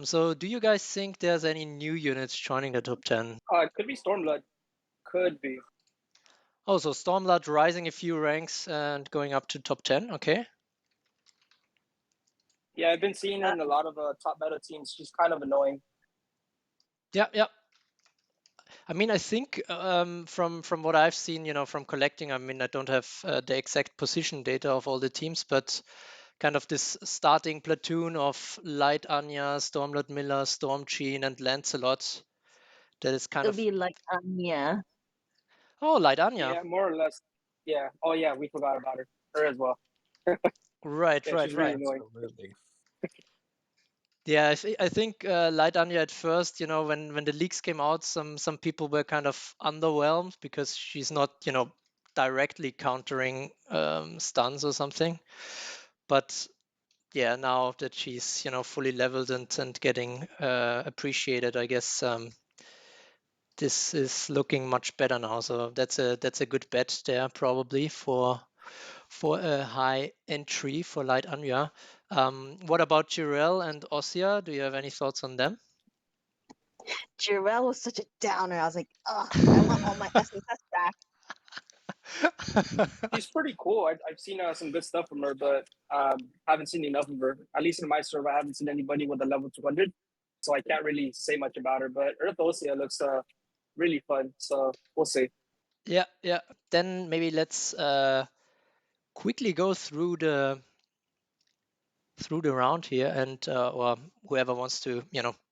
So do you guys think there's any new units joining the top 10? It could be Stormblood. Could be. Oh, so Stormblood rising a few ranks and going up to top 10. Okay. Yeah, I've been seeing her in a lot of top meta teams. She's kind of annoying. Yeah, yeah. I mean, I think from what I've seen, from collecting, I mean, I don't have the exact position data of all the teams, but kind of this starting platoon of Light Anya, Storm Ludmilla, Storm Jeanne, and Lancelot, that is kind It'll of... be like Anya. Oh, Light Anya. Yeah, more or less. Yeah. Oh yeah, we forgot about her. Her as well. Right, Yeah, right, she's really right. annoying. Absolutely. Yeah, I think Light Anya at first, when the leaks came out, some people were kind of underwhelmed because she's not, directly countering stuns or something. But yeah, now that she's, fully leveled and getting appreciated, I guess this is looking much better now. So that's a good bet there probably for a high entry for Light Anya. What about Jirel and Ossia? Do you have any thoughts on them? Jarell was such a downer. I was like, ugh, I want all my SSS back. She's pretty cool. I've seen some good stuff from her, but haven't seen enough of her. At least in my server, I haven't seen anybody with a level 200, so I can't really say much about her. But Earthosia looks really fun, so we'll see. Yeah, yeah. Then maybe let's quickly go through the round here, and or whoever wants to,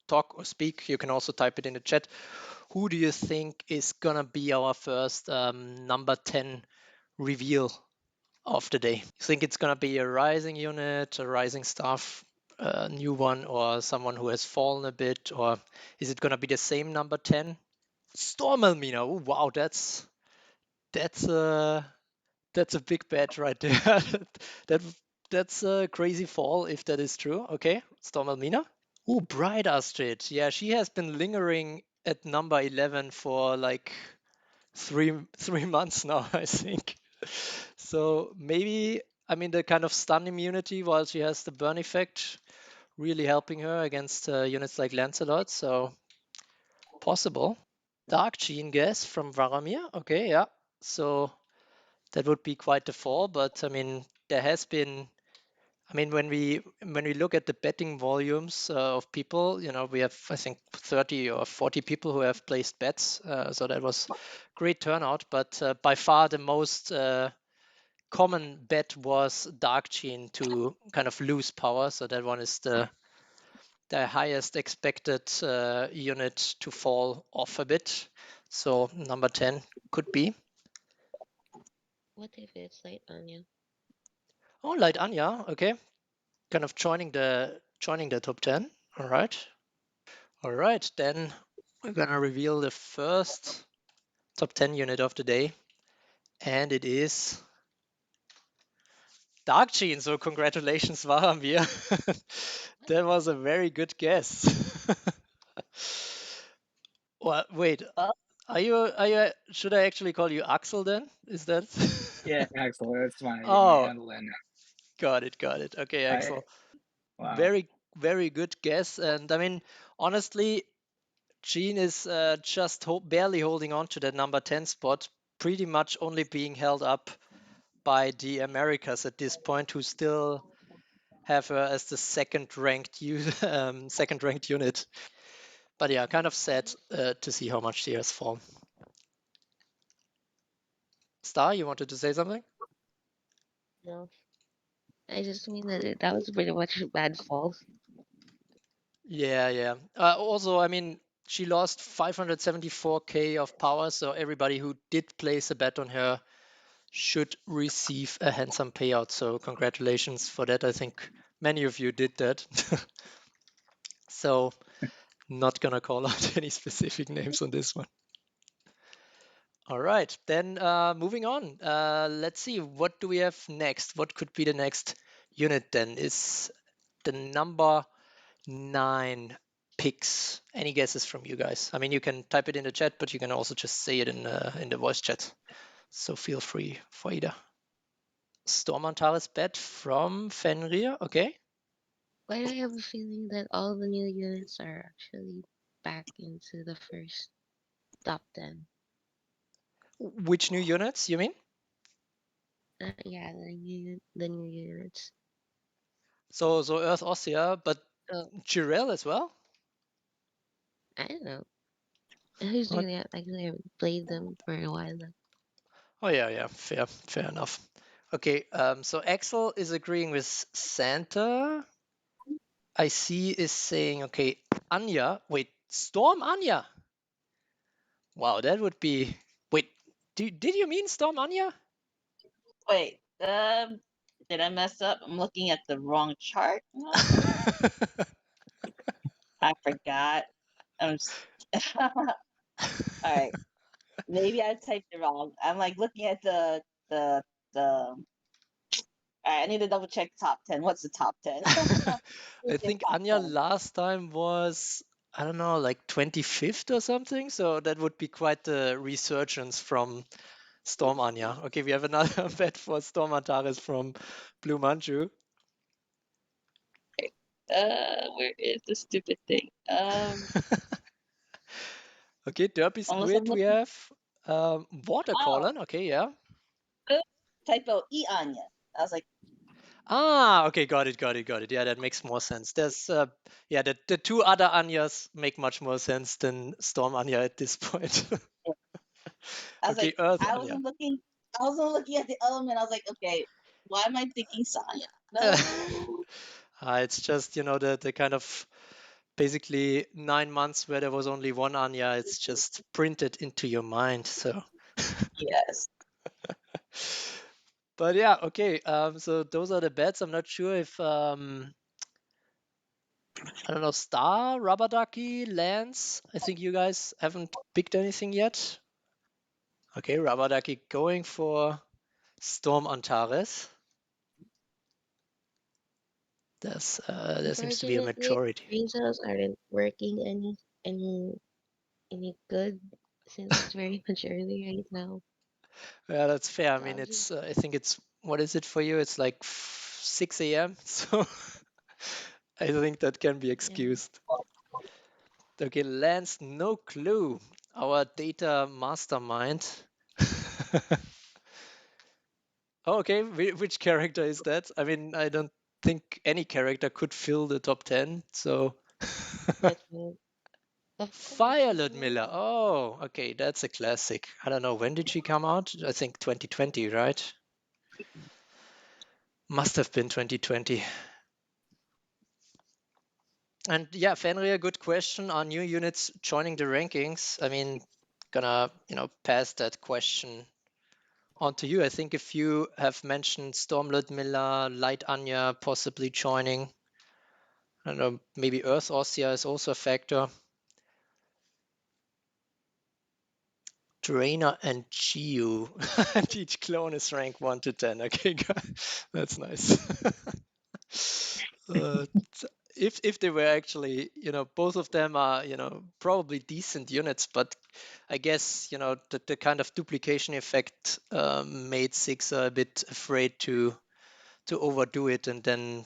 talk or speak, you can also type it in the chat. Who do you think is gonna be our first number 10 reveal of the day? You think it's gonna be a rising unit, a rising staff, a new one, or someone who has fallen a bit, or is it gonna be the same number 10? Storm Elmina. Oh, wow, that's a big bet right there. that that's a crazy fall if that is true. Okay, Storm Elmina. Oh, Bright Astrid. Yeah, she has been lingering at number 11 for like three months now, I think. So maybe, I mean, the kind of stun immunity while she has the burn effect really helping her against units like Lancelot. So possible. Dark Jeanne guess from Varamir. Okay, yeah. So that would be quite the fall, but I mean, there has been. I mean, when we look at the betting volumes of people, we have, I think, 30 or 40 people who have placed bets. So that was great turnout. But by far the most common bet was Dark Jeanne to kind of lose power. So that one is the highest expected unit to fall off a bit. So number 10 could be. What if it's Light Anya? Oh, Light Anya. Okay, kind of joining the top 10. All right, then we're gonna reveal the first top 10 unit of the day, and it is Dark Jeanne. So congratulations, Varamir. That was a very good guess. Well, wait, are you? Should I actually call you Axel then? Is that? Yeah, Axel, that's my Oh, handle. And got it. Okay, Axel. wow. Very good guess. And I mean, honestly, Jeanne is just barely holding on to that number 10 spot, pretty much only being held up by the Americas at this point, who still have her as the second ranked unit. But yeah, kind of sad to see how much she has fallen. Star, you wanted to say something? No. I just mean that was pretty much a bad fall. Yeah. Also, I mean, she lost 574k of power, so everybody who did place a bet on her should receive a handsome payout. So congratulations for that. I think many of you did that. So not gonna call out any specific names on this one. All right, then moving on. Let's see, what do we have next? What could be the next unit then? Is the number 9 picks? Any guesses from you guys? I mean, you can type it in the chat, but you can also just say it in the voice chat. So feel free for either. Storm Antares bet from Fenrir. Okay. Why do I have a feeling that all the new units are actually back into the first top 10? Which new units you mean? Yeah, the new units. So Earth Ossia, but So Jirel as well? I don't know. Who's What? doing that? Actually, I haven't played them for a while now. Oh yeah, fair enough. Okay, so Axel is agreeing with Santa. I see is saying, okay, Anya. Wait, Storm Anya. Wow, that would be. Wait, did you mean Storm Anya? Wait, did I mess up? I'm looking at the wrong chart. I forgot. All right. Maybe I typed it wrong. I'm like looking at the. All right, I need to double check top 10. What's the top 10? I Who's in think top Anya 10? last time was, I don't know, like 25th or something. So that would be quite the resurgence from Storm Anya. Okay, we have another bet for Storm Antares from Blue Manju. Where is the stupid thing? Okay, Derpy Unless I'm Squid we looking. have. Water Oh, Callen, okay, yeah. typo E Anya. I was like, Ah, okay, got it. Yeah, that makes more sense. There's, yeah, the two other Anyas make much more sense than Storm Anya at this point. I was Okay, like, Earth I Anya. wasn't looking. I wasn't looking at the element. I was like, okay, why am I thinking Saya? No. It's just, the kind of basically 9 months where there was only one Anya. It's just printed into your mind. So, Yes. but yeah, okay. So those are the bets. I'm not sure if I don't know, Star, Rubber Ducky, Lance. I think you guys haven't picked anything yet. Okay, Rubber Ducky going for Storm Antares. There seems to be a Unfortunately, majority. brain cells aren't working any good since it's very much early right now. Yeah, that's fair. I So mean, I'll just I think it's, what is it for you? It's like 6 a.m. So I think that can be yeah. excused. Okay, Lance, no clue. Our data mastermind. Oh, okay, which character is that? I mean, I don't think any character could fill the top 10. So That's right. Of course, Fire Ludmilla. Ludmilla. Oh, okay, that's a classic. I don't know, when did she come out? I think 2020, right? Must have been 2020. And yeah, Fenrir, good question. Are new units joining the rankings? I mean, gonna, pass that question on to you. I think if you have mentioned Storm Ludmilla, Light Anya possibly joining, I don't know, maybe Earth Ossia is also a factor. Drainer and Geo. And each clone is rank 1 to 10. Okay, that's nice. Uh, if they were actually, both of them are, probably decent units, but I guess, the kind of duplication effect made Sixer a bit afraid to overdo it, and then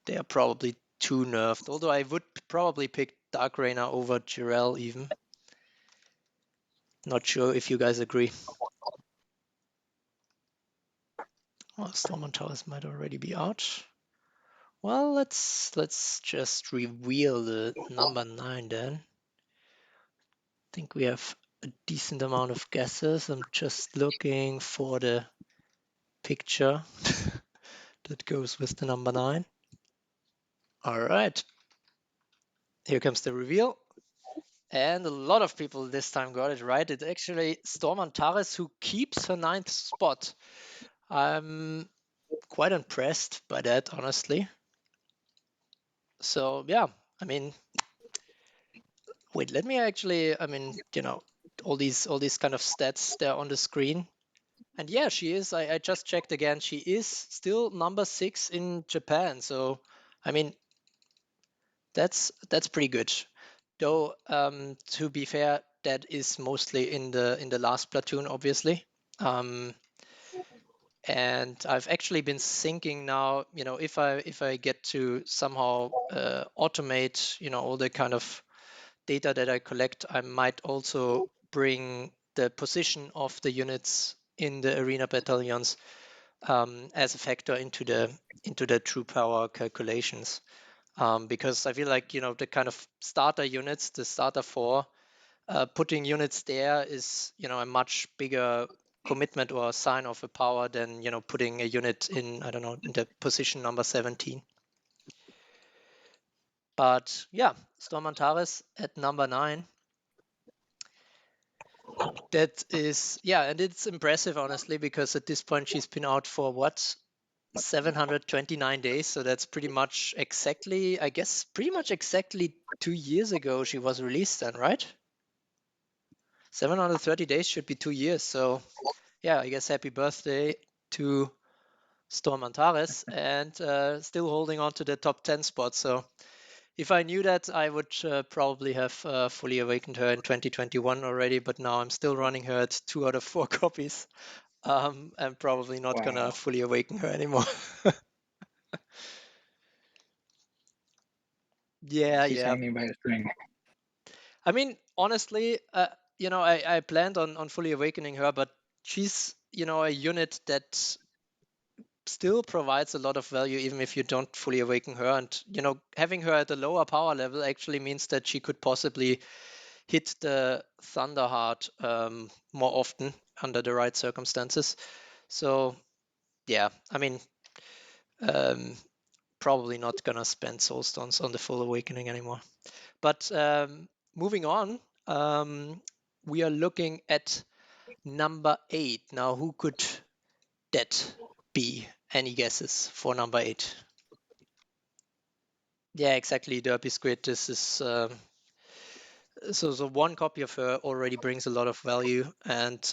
they are probably too nerfed. Although I would probably pick Dark Rainer over Jirel even. Not sure if you guys agree. Well, Storm and Towers might already be out. Well, let's just reveal the number 9 then. I think we have a decent amount of guesses. I'm just looking for the picture that goes with the number 9. All right. Here comes the reveal. And a lot of people this time got it right. It's actually Storm Antares who keeps her 9th spot. I'm quite impressed by that, honestly. So yeah, I mean, wait, let me actually, all these kind of stats there on the screen. And yeah, she is. I just checked again. She is still number 6 in Japan. So, I mean, that's pretty good. Though, to be fair, that is mostly in the last platoon, obviously. And I've actually been thinking now, if I get to somehow automate, all the kind of data that I collect, I might also bring the position of the units in the arena battalions as a factor into the true power calculations. Because I feel like, the kind of starter units, the starter 4, putting units there is, a much bigger commitment or a sign of a power than, putting a unit in, I don't know, in the position number 17. But yeah, Storm Antares at number 9. That is, yeah, and it's impressive, honestly, because at this point she's been out for what? 729 days. So that's pretty much exactly, I guess, pretty much exactly 2 years ago she was released then, right? 730 days should be 2 years. So yeah, I guess happy birthday to Storm Antares, and still holding on to the top 10 spot. So if I knew that, I would probably have fully awakened her in 2021 already, but now I'm still running her at 2 out of 4 copies. I'm probably not gonna Wow. fully awaken her anymore. Yeah. She's hanging by a string. I mean, honestly, I planned on fully awakening her, but she's, a unit that still provides a lot of value even if you don't fully awaken her. And, having her at a lower power level actually means that she could possibly hit the Thunderheart more often under the right circumstances. So, yeah, I mean, probably not gonna spend Soulstones on the full awakening anymore. But moving on, we are looking at number 8. Now, who could that be? Any guesses for number 8? Yeah, exactly. Derpy Squid. This is so one copy of her already brings a lot of value, and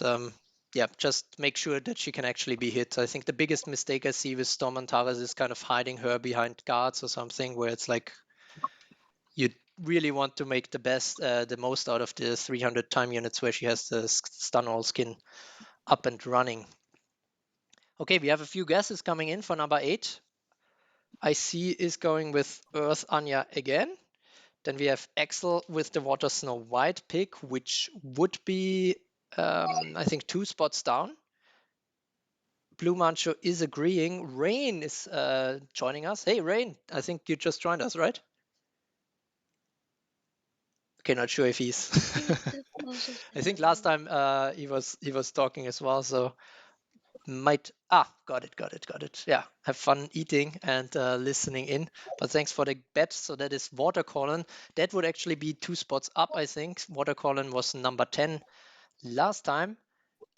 yeah, just make sure that she can actually be hit. I think the biggest mistake I see with Storm Antares is kind of hiding her behind guards or something, where it's like you really want to make the most out of the 300 time units where she has the stun all skin up and running. Okay, we have a few guesses coming in for number 8. I see is going with Earth Anya again. Then we have Axel with the Water Snow White pick, which would be, I think, 2 spots down. Blue Mancho is agreeing. Rain is joining us. Hey, Rain, I think you just joined us, right? Okay, not sure if he's. I think last time he was talking as well, so might got it. Yeah, have fun eating and listening in. But thanks for the bet. So that is Water Callen. That would actually be 2 spots up, I think. Water Callen was number 10 last time.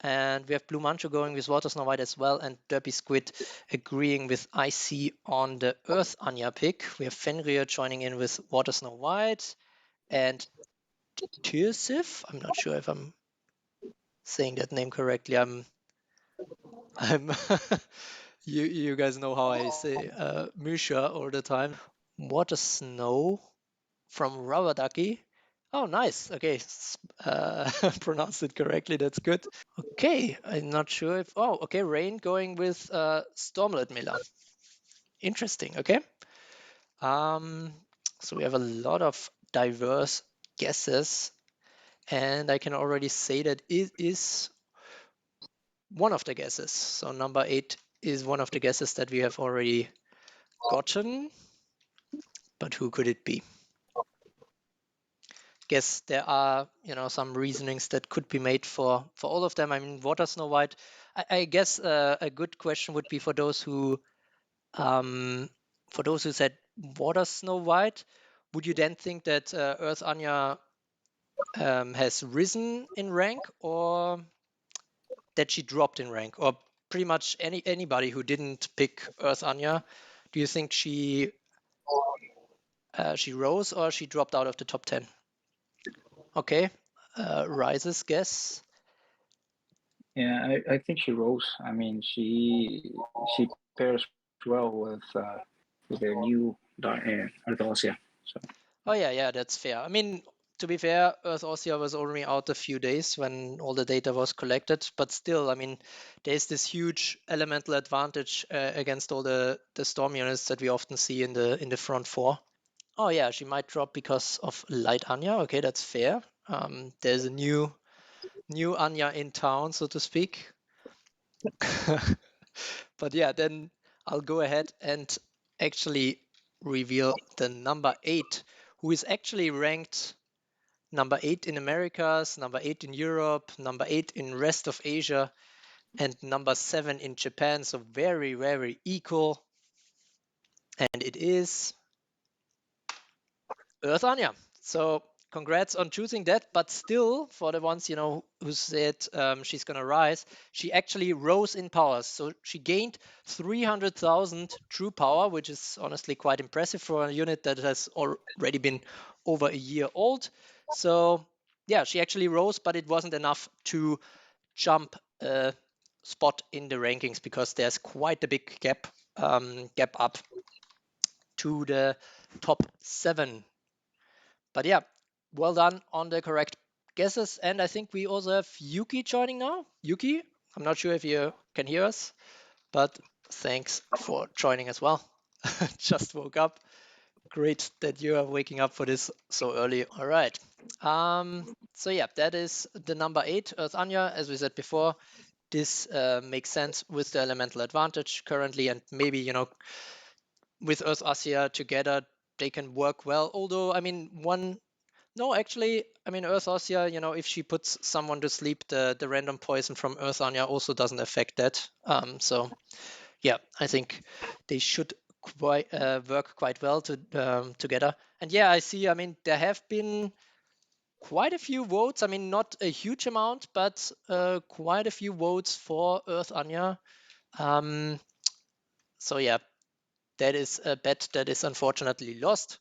And we have Blue Mancho going with Water Snow White as well, and Derpy Squid agreeing with IC on the Earth Anya pick. We have Fenrir joining in with Water Snow White, and Tirsif. I'm not sure if I'm saying that name correctly. I'm you guys know how I say Mysha all the time. Water Snow from Rubber Ducky. Oh, nice. Okay, pronounced it correctly. That's good. Okay, I'm not sure if. Oh, okay, Rain going with Storm Ludmilla. Interesting. Okay. So we have a lot of diverse guesses, and I can already say that it is one of the guesses. So number 8 is one of the guesses that we have already gotten. But who could it be? Guess there are, some reasonings that could be made for all of them. I mean, Water Snow White. I guess a good question would be for those who said Water Snow White. Would you then think that Earth Anya has risen in rank, or that she dropped in rank, or pretty much anybody who didn't pick Earth Anya? Do you think she rose or she dropped out of the top 10? Okay, Rise's guess. Yeah, I think she rose. I mean, she pairs well with the new Ardosia. So. Oh yeah, that's fair. I mean, to be fair, Earth Ossia was only out a few days when all the data was collected, but still, I mean, there's this huge elemental advantage against all the storm units that we often see in the front four. Oh yeah, she might drop because of light Anya. Okay, that's fair. There's a new Anya in town, so to speak. But yeah, then I'll go ahead and actually reveal the number 8, who is actually ranked number 8 in Americas, number 8 in Europe, number 8 in rest of Asia, and number 7 in Japan. So very, very equal. And it is Earth Anya. So congrats on choosing that. But still, for the ones who said she's gonna rise, she actually rose in power. So she gained 300,000 true power, which is honestly quite impressive for a unit that has already been over a year old. So yeah, she actually rose, but it wasn't enough to jump a spot in the rankings because there's quite a big gap up to the top 7. But yeah, well done on the correct guesses. And I think we also have Yuki joining now. Yuki, I'm not sure if you can hear us, but thanks for joining as well. Just woke up. Great that you are waking up for this so early. All right. So yeah, that is the number 8, Earth Anya. As we said before, this makes sense with the elemental advantage currently, and maybe with Earth Asia together they can work well. Although I mean no, actually, I mean, Earth Ossia, if she puts someone to sleep, the random poison from Earth Anya also doesn't affect that. So, yeah, I think they should work quite well together. And yeah, I see, I mean, there have been quite a few votes. I mean, not a huge amount, but quite a few votes for Earth Anya. So, yeah, that is a bet that is unfortunately lost.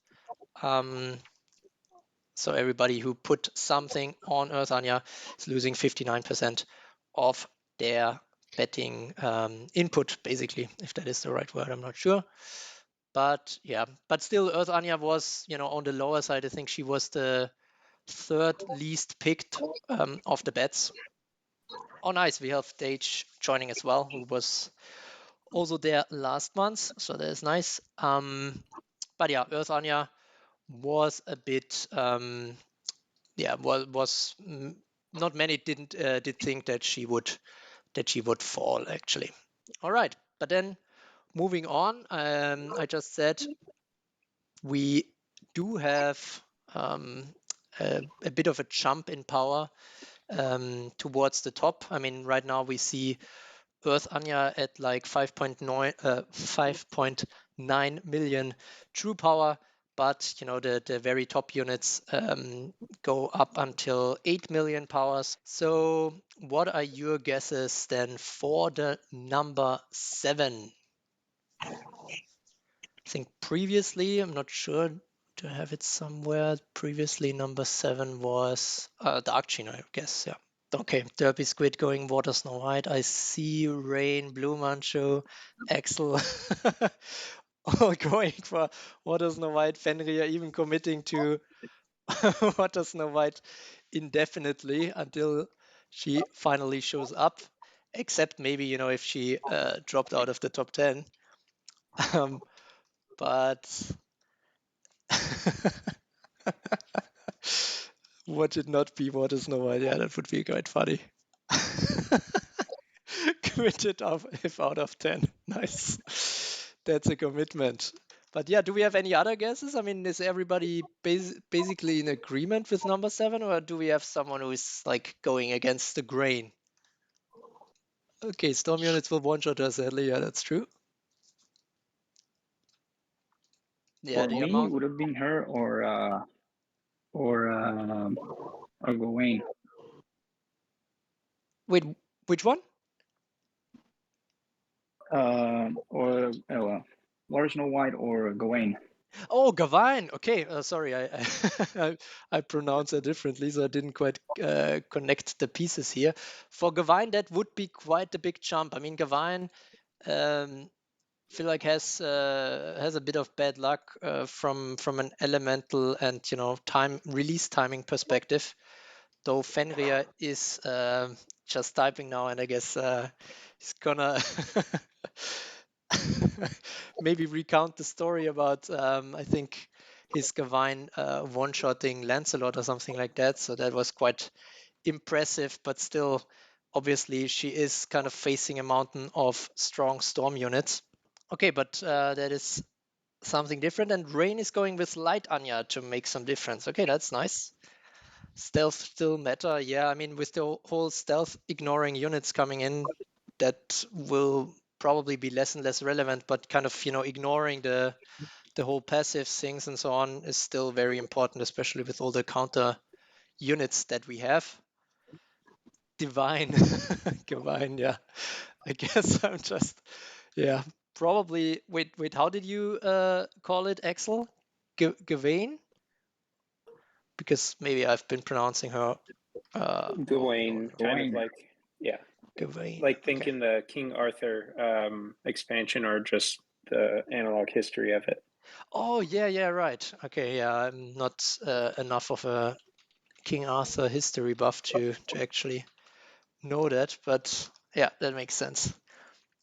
So everybody who put something on Earth Anya is losing 59% of their betting input, basically, if that is the right word, I'm not sure. But yeah, but still Earth Anya was, on the lower side. I think she was the 3rd least picked of the bets. Oh, nice. We have Dage joining as well, who was also there last month. So that is nice. But yeah, Earth Anya was a bit was not many did think that she would fall actually. All right, but then moving on, I just said we do have a bit of a jump in power towards the top. I mean, right now we see Earth Anya at like 5.9 million true power, but the very top units go up until 8 million powers. So what are your guesses then for the number 7? I think previously, I'm not sure, to have it somewhere. Previously, number 7 was Dark Jeanne, I guess. Yeah. Okay, Derpy Squid going Water Snow White. I see Rain, Blue Mancho, Axel all going for Water Snow White. Fenrir even committing to Water Snow White indefinitely until she finally shows up. Except maybe, if she dropped out of the top 10. But would it not be Water Snow White? Yeah, that would be quite funny. Committed if out of 10. Nice. That's a commitment. But yeah, do we have any other guesses? I mean, is everybody basically in agreement with number 7, or do we have someone who is like going against the grain? Okay, storm units will one-shot her, sadly. Yeah, that's true. Yeah, For the me, amount. would have been her or Gawain. Wait, which one? Water Snow White or Gawain. Oh, Gawain. Okay, sorry, I pronounce it differently, so I didn't quite connect the pieces here. For Gawain, that would be quite a big jump. I mean, Gawain feel like has a bit of bad luck from an elemental and time release timing perspective. Though Fenrir is just typing now, and I guess he's gonna maybe recount the story about I think his Gawain one-shotting Lancelot or something like that. So that was quite impressive, but still, obviously, she is kind of facing a mountain of strong storm units. Okay, but that is something different. And Rain is going with light Anya to make some difference. Okay, that's nice. Stealth still matter. Yeah, I mean, with the whole stealth ignoring units coming in, that will probably be less and less relevant, but kind of, ignoring the whole passive things and so on is still very important, especially with all the counter units that we have. Divine. Divine, yeah. I guess I'm just, yeah, probably. Wait, how did you call it, Axel? Gawain? Because maybe I've been pronouncing her wrong. Gawain, kind of Gawain. like, yeah, Gawain. like Okay. thinking the King Arthur expansion or just the analog history of it. Oh, yeah, right. Okay, yeah, I'm not enough of a King Arthur history buff to actually know that, but yeah, that makes sense.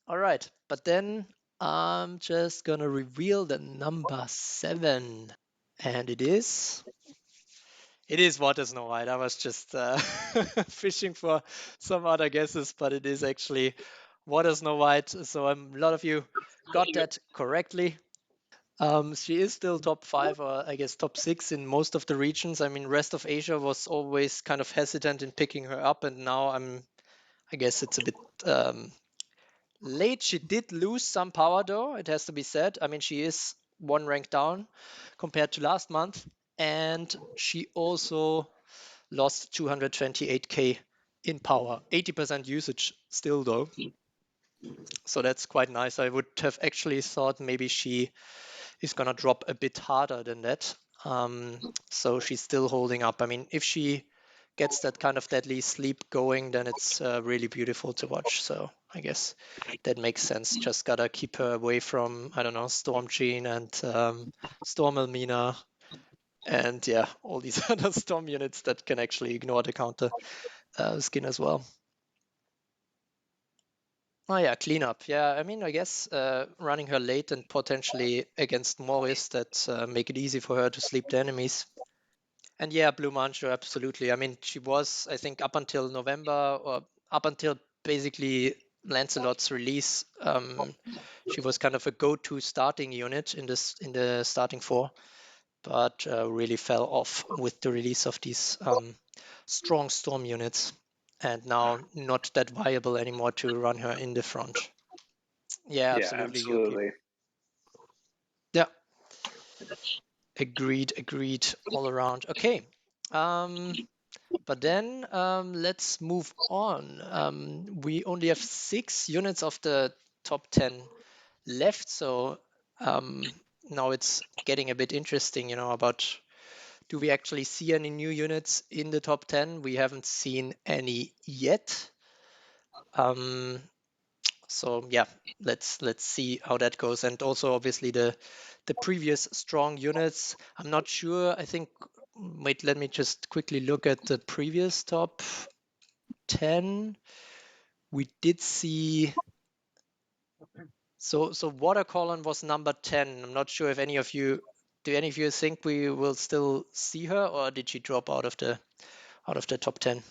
All right, but then I'm just gonna reveal the number 7, and it is Water Snow White. I was just fishing for some other guesses, but it is actually Water Snow White. So a lot of you got that correctly. She is still top 5, or I guess top 6 in most of the regions. I mean, rest of Asia was always kind of hesitant in picking her up, and now I guess it's a bit late. She did lose some power, though, it has to be said. I mean, she is 1 rank down compared to last month, and she also lost 228k in power. 80% usage still, though. So that's quite nice. I would have actually thought maybe she is going to drop a bit harder than that. So she's still holding up. I mean, if she gets that kind of deadly sleep going, then it's really beautiful to watch. So I guess that makes sense. Just gotta keep her away from, I don't know, Storm Jeanne and Storm Elmina, and yeah, all these other Storm units that can actually ignore the counter skin as well. Oh yeah, cleanup. Yeah, I mean, I guess running her late and potentially against Morris that make it easy for her to sleep the enemies. And yeah, Blue Mancho, absolutely. I mean, she was, I think, up until November, or up until basically Lancelot's release, she was kind of a go-to starting unit in the starting 4, but really fell off with the release of these strong storm units, and now not that viable anymore to run her in the front. Yeah, absolutely, Yuki. Yeah. Agreed all around. Okay. But then let's move on. We only have 6 units of the top 10 left, so now it's getting a bit interesting, about do we actually see any new units in the top 10? We haven't seen any yet. So yeah, let's see how that goes. And also obviously the previous strong units. I'm not sure. I think, wait, let me just quickly look at the previous top 10. We did see, so Water Callen was number 10. I'm not sure if any of you think we will still see her, or did she drop out of the top 10?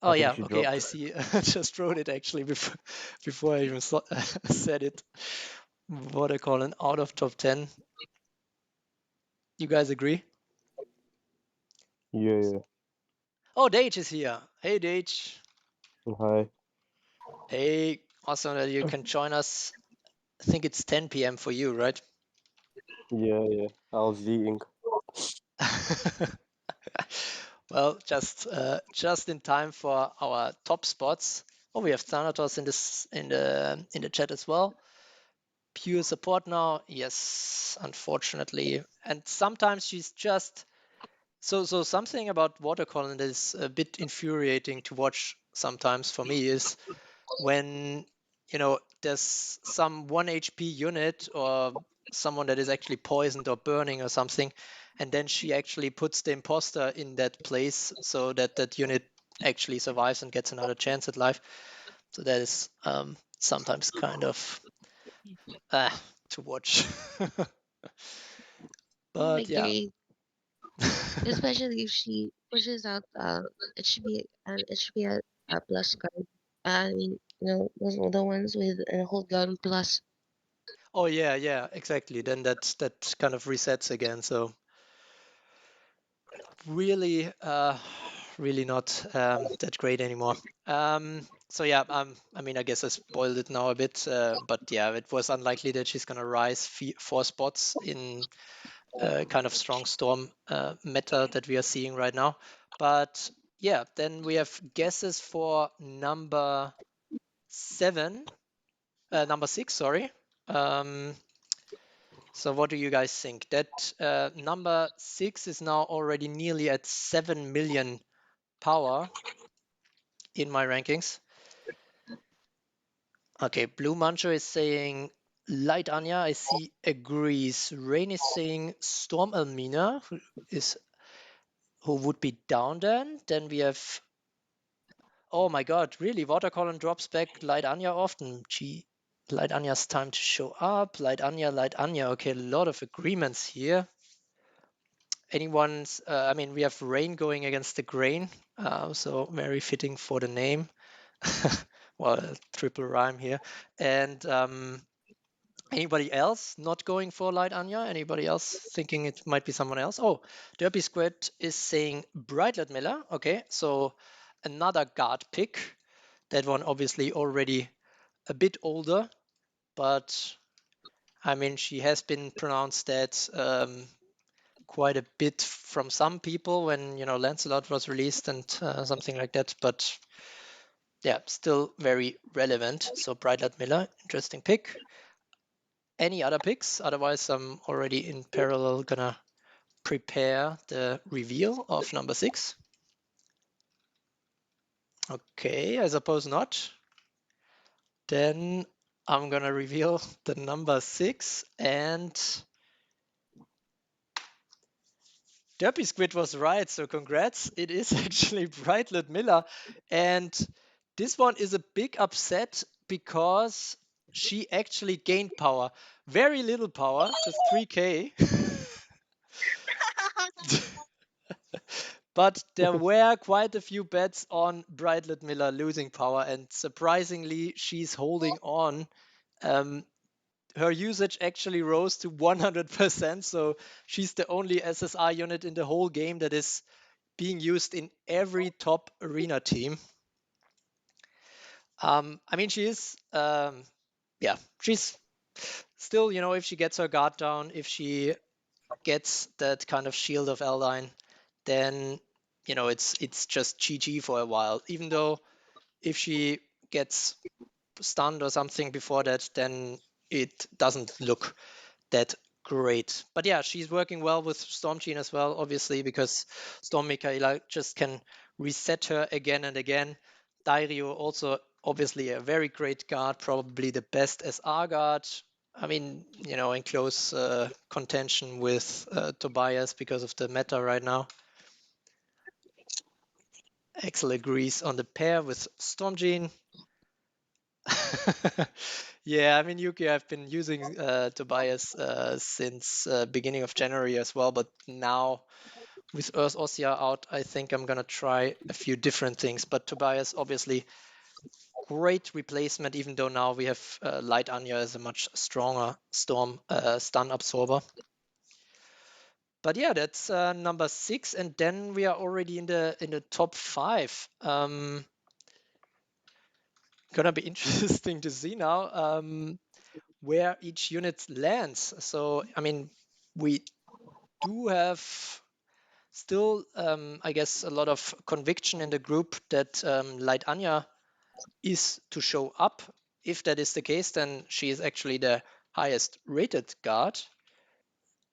Oh yeah, okay, I see. I just wrote it actually before I even said it. Water Callen out of top 10. You guys agree? Yeah. Oh, Dage is here. Hey, Dage. Hi. Hey, awesome that you can join us. I think it's 10 p.m. for you, right? Yeah. I was eating. Well, just in time for our top spots. Oh, we have Thanatos in the chat as well. Pure support now, yes, unfortunately. And sometimes she's just so something about Water Callen that is a bit infuriating to watch sometimes for me is when there's some 1 HP unit or someone that is actually poisoned or burning or something, and then she actually puts the imposter in that place so that that unit actually survives and gets another chance at life. So that is sometimes kind of to watch. I But yeah. agree, especially if she pushes out. It should be a plus card. I mean, those are the ones with a hold gun plus. Oh yeah, exactly. Then that kind of resets again. So really, really not that great anymore. So yeah, I mean, I guess I spoiled it now a bit, but yeah, it was unlikely that she's gonna rise 4 spots in kind of strong storm meta that we are seeing right now. But yeah, then we have guesses for number 6, sorry. So what do you guys think? That number 6 is now already nearly at 7 million power in my rankings. Okay, Blue Mancho is saying Light Anya, I see, agrees. Rain is saying Storm Elmina, who would be down then. Then we have, oh my god, really? Water Column drops back Light Anya often. Gee, Light Anya's time to show up. Light Anya, Light Anya. Okay, a lot of agreements here. Anyone's, I mean, we have Rain going against the Grain, so very fitting for the name. Well, triple rhyme here. And anybody else not going for Light Anya? Anybody else thinking it might be someone else? Oh, Derpy Squid is saying Bright Ludmilla. Okay, so another guard pick. That one obviously already a bit older, but I mean, she has been pronounced dead quite a bit from some people when, Lancelot was released and something like that. But yeah, still very relevant. So Bright Ludmilla, interesting pick. Any other picks? Otherwise, I'm already in parallel gonna prepare the reveal of number 6. Okay, I suppose not. Then I'm gonna reveal the number 6, and Derpy Squid was right, so congrats. It is actually Bright Ludmilla, and this one is a big upset because she actually gained power. Very little power, just 3k. But there were quite a few bets on Bright Ludmilla losing power, and surprisingly, she's holding on. Her usage actually rose to 100%, so she's the only SSR unit in the whole game that is being used in every top arena team. I mean, she is, she's still, if she gets her guard down, if she gets that kind of shield of Eldine, then, it's just GG for a while. Even though if she gets stunned or something before that, then it doesn't look that great. But yeah, she's working well with Storm Jeanne as well, obviously, because Storm Michaela just can reset her again and again. Dairio also obviously a very great guard, probably the best SR guard. I mean, in close contention with Tobias because of the meta right now. Axel agrees on the pair with Storm Jeanne. Yeah, I mean, Yuki, I've been using Tobias since beginning of January as well, but now with Earth Ossia out, I think I'm gonna try a few different things. But Tobias, obviously, great replacement, even though now we have Light Anya as a much stronger Storm stun absorber. But yeah, that's number 6, and then we are already in the top 5. Gonna be interesting to see now where each unit lands. So, I mean, we do have still, I guess, a lot of conviction in the group that Light Anya is to show up. If that is the case, then she is actually the highest rated guard.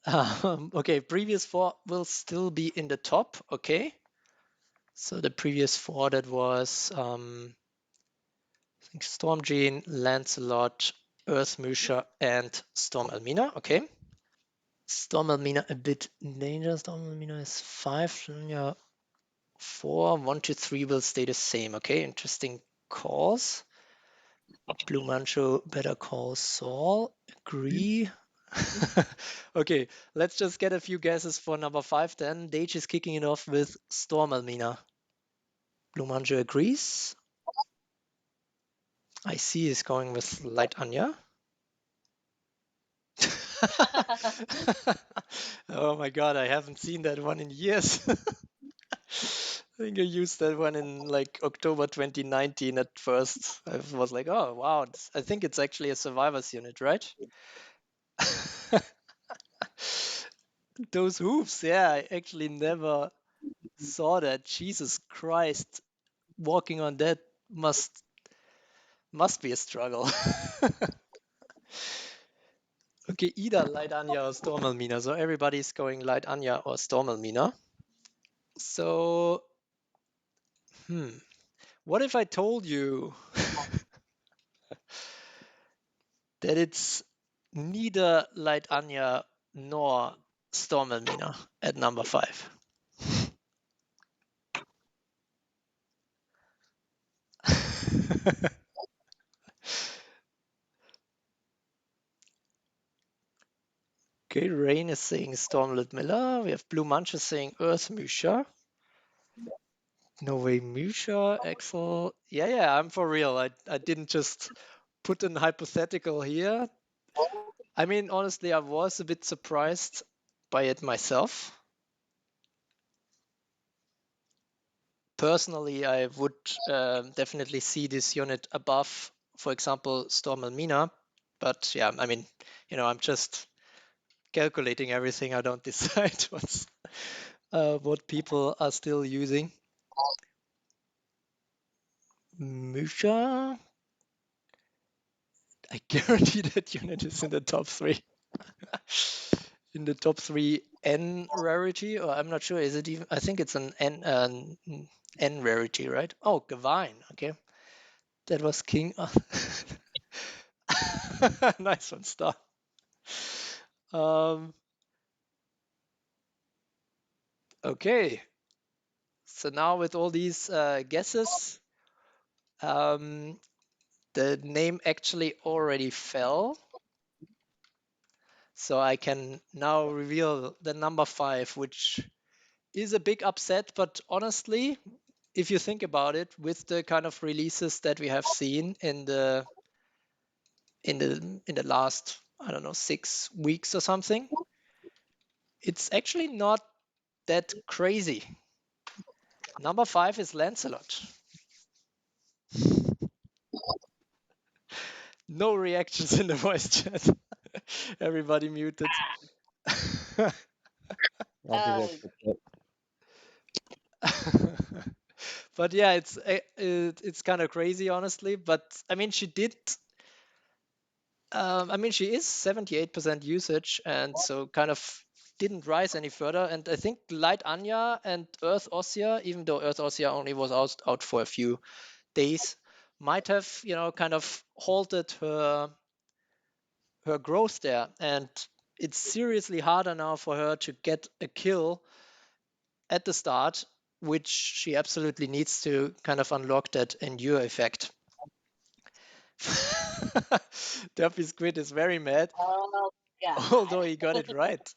Okay, previous 4 will still be in the top. Okay. So the previous 4, that was I think Storm Jeanne, Lancelot, Earth Mysha, and Storm Elmina. Okay. Storm Elmina a bit dangerous. Storm Elmina is 5. Yeah, 4. 1 to 3 will stay the same. Okay, interesting calls. Blue Mancho, Better Call Saul. Agree. Okay, let's just get a few guesses for number 5 then. Dage is kicking it off with Storm Elmina. Blue Mancho agrees. I see he's going with Light Anya. Oh my god, I haven't seen that one in years. I think I used that one in like October 2019 at first. I was like, oh wow, I think it's actually a survivors unit, right? Those hooves, yeah, I actually never saw that. Jesus Christ, walking on that must be a struggle. Okay, either Light Anya or Storm Elmina. So everybody's going Light Anya or Storm Elmina. So, what if I told you that it's neither Light Anya nor Storm Elmina at number 5? Okay, Rain is saying Storm Ludmilla. We have Blue Mancha saying Earth Mysha. No way, Mysha, Axel. Yeah, I'm for real. I didn't just put an hypothetical here. I mean, honestly, I was a bit surprised by it myself. Personally, I would definitely see this unit above, for example, Storm Elmina. But yeah, I mean, I'm just calculating everything. I don't decide what people are still using. Mysha, I guarantee that unit is in the top 3. In the top 3 N rarity, or I'm not sure. Is it even? I think it's an N rarity, right? Oh, Gavine. Okay, that was King. Nice one, Star. Okay, so now with all these guesses, the name actually already fell. So I can now reveal the number 5, which is a big upset. But honestly, if you think about it, with the kind of releases that we have seen in the last, I don't know, 6 weeks or something, it's actually not that crazy. Number 5 is Lancelot. No reactions in the voice chat. Everybody muted. I'll be back with that. But yeah, it's kind of crazy, honestly. But I mean, she is 78% usage, and so kind of didn't rise any further. And I think Light Anya and Earth Ossia, even though Earth Ossia only was out for a few days, might have kind of halted her growth there. And it's seriously harder now for her to get a kill at the start, which she absolutely needs to kind of unlock that endure effect. Duffy Squid is very mad, although he got it right.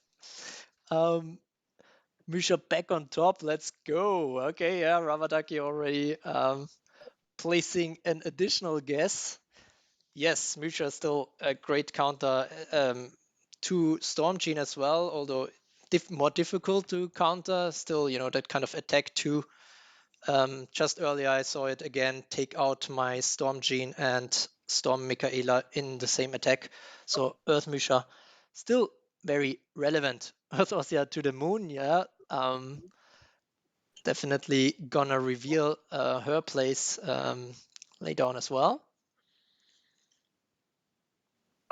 Mysha back on top. Let's go. Okay, yeah, Ramadaki already placing an additional guess. Yes, Mysha is still a great counter to Storm Jeanne as well, although more difficult to counter. Still, that kind of attack too. Just earlier I saw it again take out my Storm Jeanne and Storm Michaela in the same attack. So Earth Mysha still very relevant. Earth Ossia to the moon, yeah. Definitely gonna reveal her place later on as well.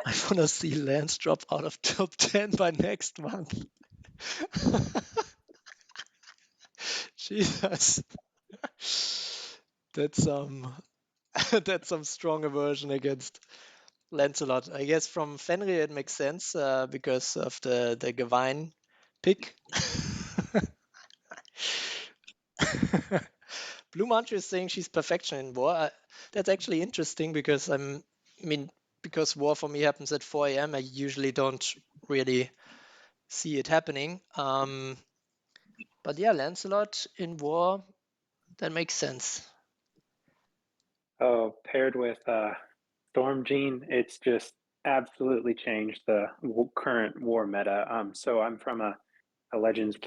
I wanna see Lance drop out of top 10 by next month. Jesus. That's that's some strong aversion against Lancelot. I guess from Fenrir it makes sense because of the Gavine pick. Blue Mantra is saying she's perfection in war. That's actually interesting because because war for me happens at 4 a.m. I usually don't really see it happening. But yeah, Lancelot in war, that makes sense. Oh, paired with Storm Jeanne, it's just absolutely changed the current war meta. So I'm from a legend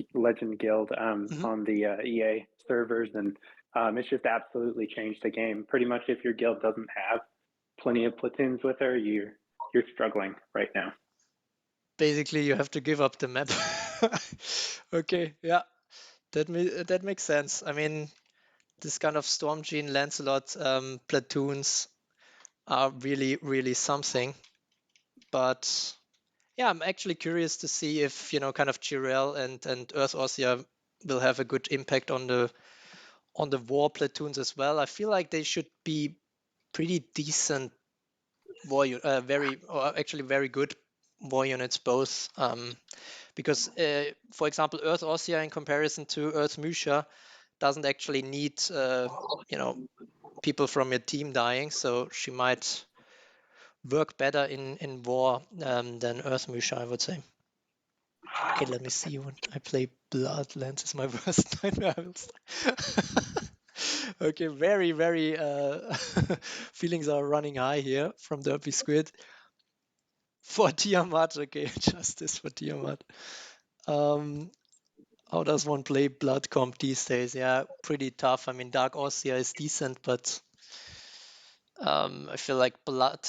guild on the EA servers, and it's just absolutely changed the game. Pretty much, if your guild doesn't have plenty of platoons with her, you're struggling right now. Basically, you have to give up the map. Okay, yeah, that makes sense. I mean, this kind of Storm Jeanne Lancelot platoons are really, really something. But yeah, I'm actually curious to see if, kind of Jirel and Earth Ossia will have a good impact on the war platoons as well. I feel like they should be pretty decent war, actually very good war units both. Because, for example, Earth Ossia in comparison to Earth Mysha doesn't actually need, people from your team dying, so she might work better in war than Earth Mysha, I would say. Okay, let me see when I play Bloodlands is my worst nightmare. Okay, very, very feelings are running high here from Derpy Squid. For Tiamat, okay, justice for Tiamat. How does one play Blood Comp these days? Yeah, pretty tough. I mean, Dark Ossia is decent, but I feel like Blood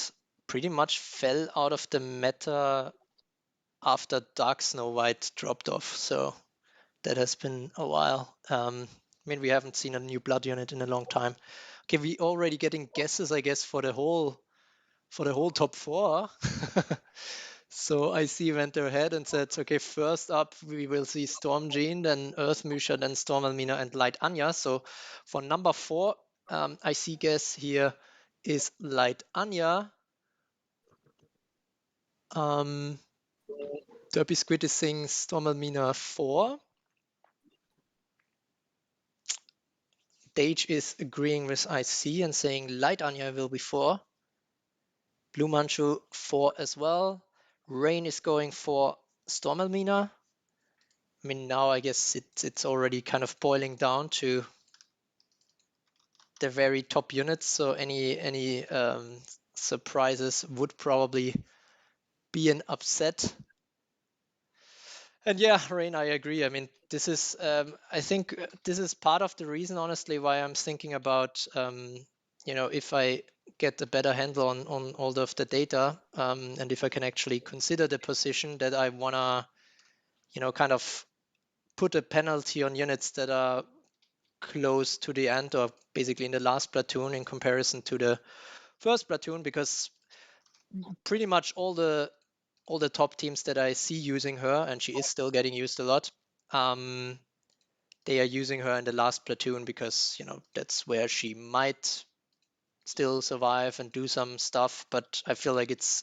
pretty much fell out of the meta after Dark Snow White dropped off. So that has been a while. I mean, we haven't seen a new Blood unit in a long time. Okay, we already getting guesses, I guess, for the whole top four. So I see went ahead and said, okay, first up we will see Storm Jeanne, then Earth Mysha, then Storm Elmina, and Light Anya. So for number 4, I see guess here is Light Anya. Derpy Squid is saying Storm Elmina 4. Dage is agreeing with IC and saying Light Anya will be 4. Blue Manchu 4 as well. Rain is going for Storm Elmina. I mean, now I guess it's already kind of boiling down to the very top units. So any surprises would probably be an upset. And yeah, Rain, I agree. I mean, this is I think this is part of the reason, honestly, why I'm thinking about if I get a better handle on all of the data, and if I can actually consider the position that I wanna, kind of put a penalty on units that are close to the end or basically in the last platoon in comparison to the first platoon, because pretty much all the top teams that I see using her, and she is still getting used a lot, they are using her in the last platoon because that's where she might still survive and do some stuff. But I feel like it's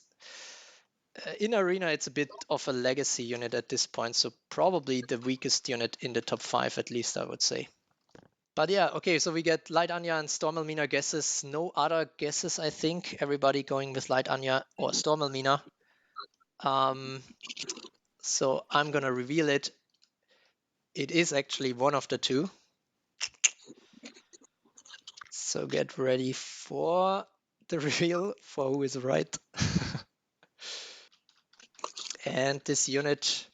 in arena, it's a bit of a legacy unit at this point, so probably the weakest unit in the top 5, at least, I would say. But yeah, okay, so we get Light Anya and Storm Elmina guesses. No other guesses, I think. Everybody going with Light Anya or Storm Elmina. So I'm gonna reveal it. It is actually one of the two. So get ready for the reveal for who is right. And this unit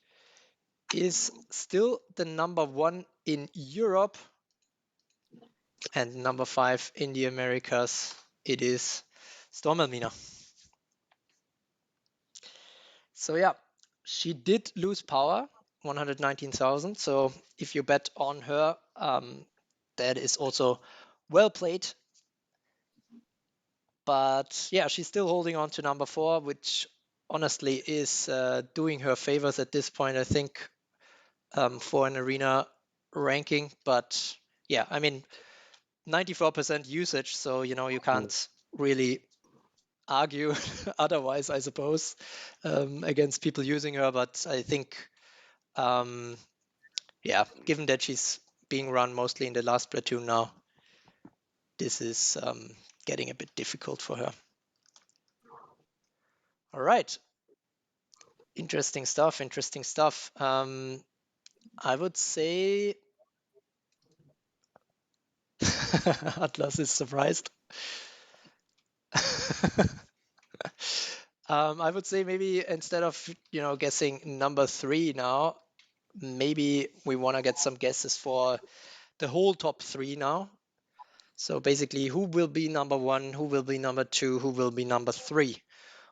is still the number 1 in Europe and number 5 in the Americas. It is Storm Elmina. So yeah, she did lose power, 119,000. So if you bet on her, that is also well played. But yeah, she's still holding on to number 4, which honestly is doing her favors at this point, I think, for an arena ranking. But yeah, I mean, 94% usage, so you can't really argue otherwise, I suppose, against people using her. But I think, given that she's being run mostly in the last platoon now, this is getting a bit difficult for her. All right. Interesting stuff. I would say Atlas is surprised. I would say maybe instead of guessing number 3 now, maybe we want to get some guesses for the whole top 3 now. So basically, who will be number 1, who will be number 2, who will be number 3?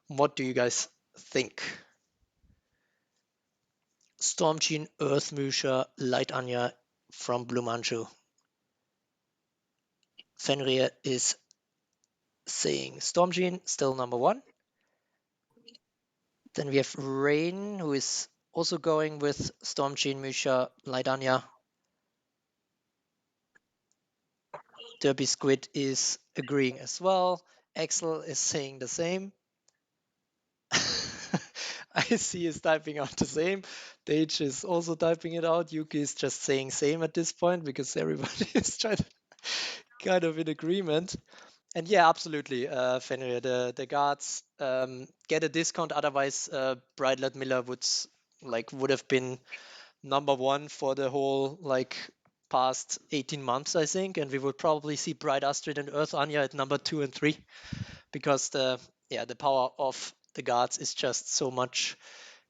What do you guys think? Storm Jeanne, Earth Mysha, Light Anya from Blue Manchu. Fenrir is saying Storm Jeanne still number 1. Then we have Rain, who is also going with Storm Jeanne, Mysha, Light Anya. Derby Squid is agreeing as well. Axel is saying the same. I see is typing out the same. Dage is also typing it out. Yuki is just saying same at this point because everybody is kind of in agreement. And yeah, absolutely, Fenrir, the guards get a discount. Otherwise, Bright Ludmilla would have been number 1 for the whole past 18 months, I think, and we would probably see Bright Astrid and Earth Anya at number 2 and 3 because the power of the guards is just so much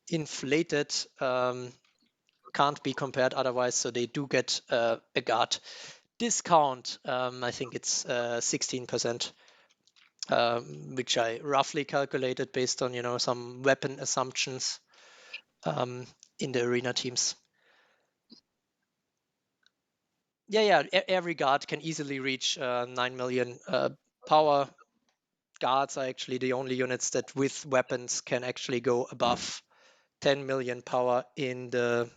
inflated, can't be compared otherwise. So they do get a guard discount. I think it's 16%, which I roughly calculated based on some weapon assumptions in the arena teams. Every guard can easily reach 9 million power. Guards are actually the only units that with weapons can actually go above 10 million power in the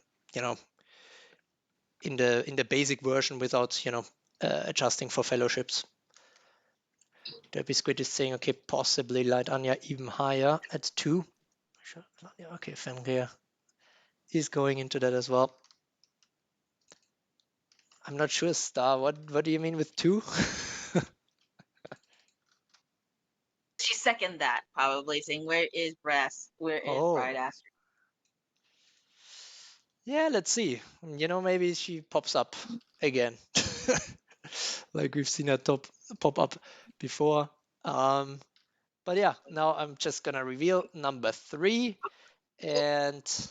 in the basic version without adjusting for fellowships. Derby Squid is saying, okay, possibly Light Anya even higher at 2. Okay, Fenrir is going into that as well. I'm not sure, Star. What do you mean with 2? She second that, probably saying, "Where is Brass? Where is Bright Astrid?" Yeah, let's see. Maybe she pops up again, like we've seen her pop up before. But yeah, now I'm just gonna reveal number 3, and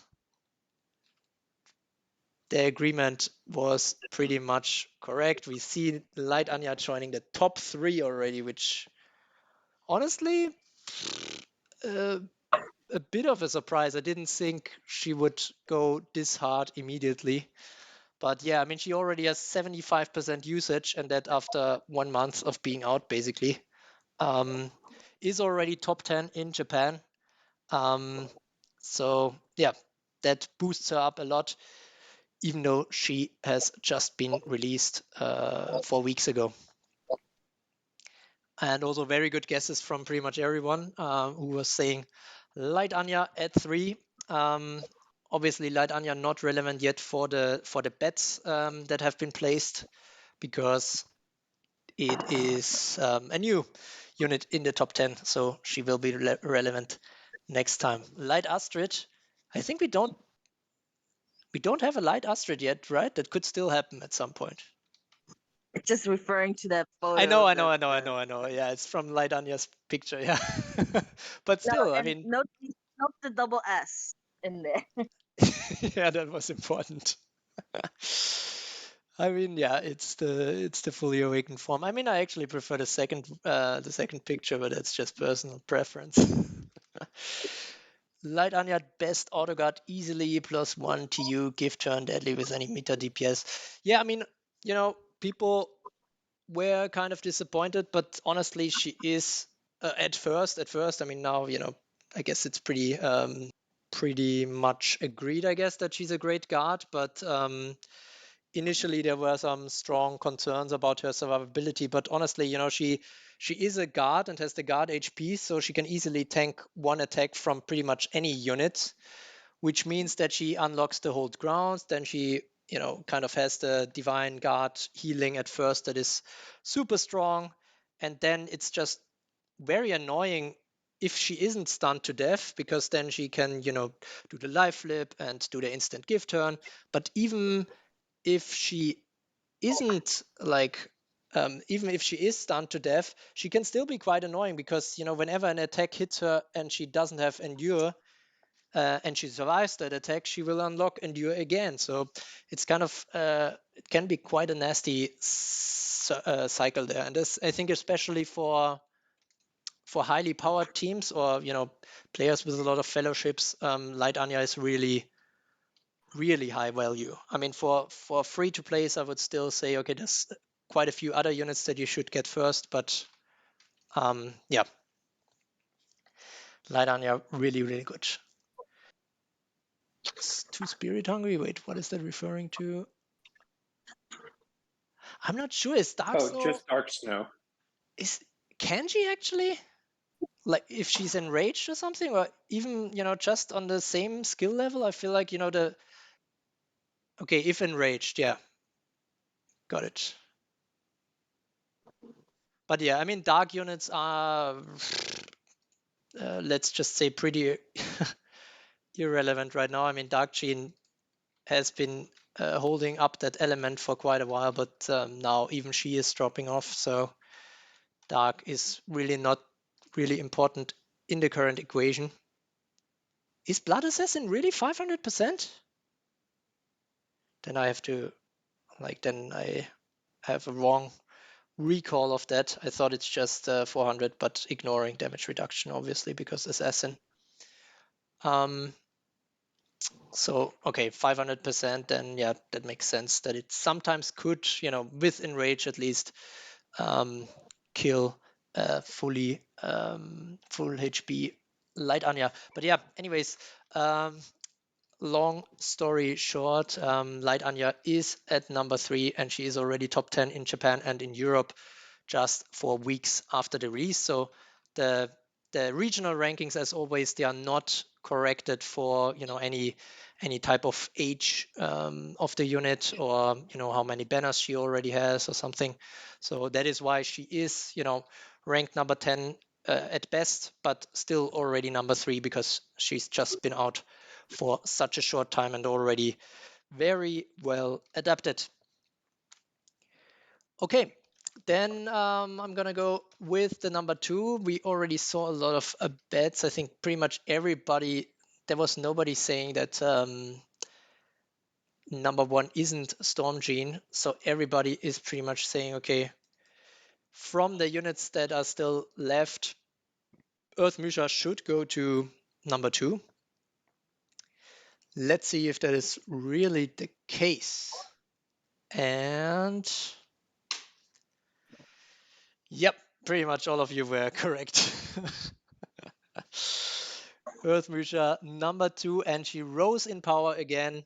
the agreement was pretty much correct. We see Light Anya joining the top 3 already, which honestly, a bit of a surprise. I didn't think she would go this hard immediately. But yeah, I mean, she already has 75% usage, and that after 1 month of being out, basically, is already top 10 in Japan. So yeah, that boosts her up a lot, even though she has just been released 4 weeks ago. And also very good guesses from pretty much everyone who was saying Light Anya at 3. Obviously, Light Anya not relevant yet for the bets that have been placed because it is a new unit in the top 10, so she will be relevant next time. Light Astrid, I think we don't have a Light Astrid yet, right? That could still happen at some point. Just referring to that photo. I know. Yeah, it's from Light Anya's picture. Yeah, but still, I mean, note the double S in there. yeah, that was important. I mean, yeah, it's the fully awakened form. I mean, I actually prefer the second picture, but that's just personal preference. Light Anya, best auto guard easily, +1 TU, give turn deadly with any meter DPS. Yeah, I mean, people were kind of disappointed, but honestly, she is at first. I mean, now I guess it's pretty much agreed, I guess, that she's a great guard, but initially there were some strong concerns about her survivability, but honestly, she is a guard and has the guard HP, so she can easily tank one attack from pretty much any unit, which means that she unlocks the hold grounds. Then she, kind of has the divine guard healing at first that is super strong, and then it's just very annoying if she isn't stunned to death, because then she can, do the life flip and do the instant give turn. But even if she isn't even if she is stunned to death, she can still be quite annoying, because whenever an attack hits her and she doesn't have endure, and she survives that attack, she will unlock endure again. So it's kind of it can be quite a nasty cycle there. And this, I think, especially for highly powered teams, or players with a lot of fellowships, Light Anya is really high value. I mean, for free to plays, I would still say, okay, there's quite a few other units that you should get first, but yeah, Light Anya really good. It's too spirit hungry. Wait, what is that referring to? I'm not sure. Is Dark Snow? Just Dark Snow. Can she actually? Like, if she's enraged or something, or even just on the same skill level? I feel like okay, if enraged, yeah, got it. But yeah, I mean, dark units are let's just say pretty irrelevant right now. I mean, Dark Jeanne has been holding up that element for quite a while, but now even she is dropping off. So Dark is really not really important in the current equation. Is Blood Assassin really 500%? Then I have to, then I have a wrong recall of that. I thought it's just 400, but ignoring damage reduction, obviously, because Assassin. So, okay, 500%, then yeah, that makes sense that it sometimes could, with Enrage at least, kill fully full HP Light Anya. But yeah, anyways, long story short, Light Anya is at number 3, and she is already top 10 in Japan and in Europe just 4 weeks after the release. So the regional rankings, as always, they are not corrected for any type of age of the unit, or how many banners she already has or something. So that is why she is ranked number 10 at best, but still already number 3, because she's just been out for such a short time and already very well adapted. Okay, then I'm gonna go with the number 2. We already saw a lot of bets. I think pretty much everybody, there was nobody saying that number 1 isn't Storm Jeanne. So everybody is pretty much saying, okay, from the units that are still left, Earth Mysha should go to number 2. Let's see if that is really the case. And yep, pretty much all of you were correct. Earth Mysha number 2, and she rose in power again.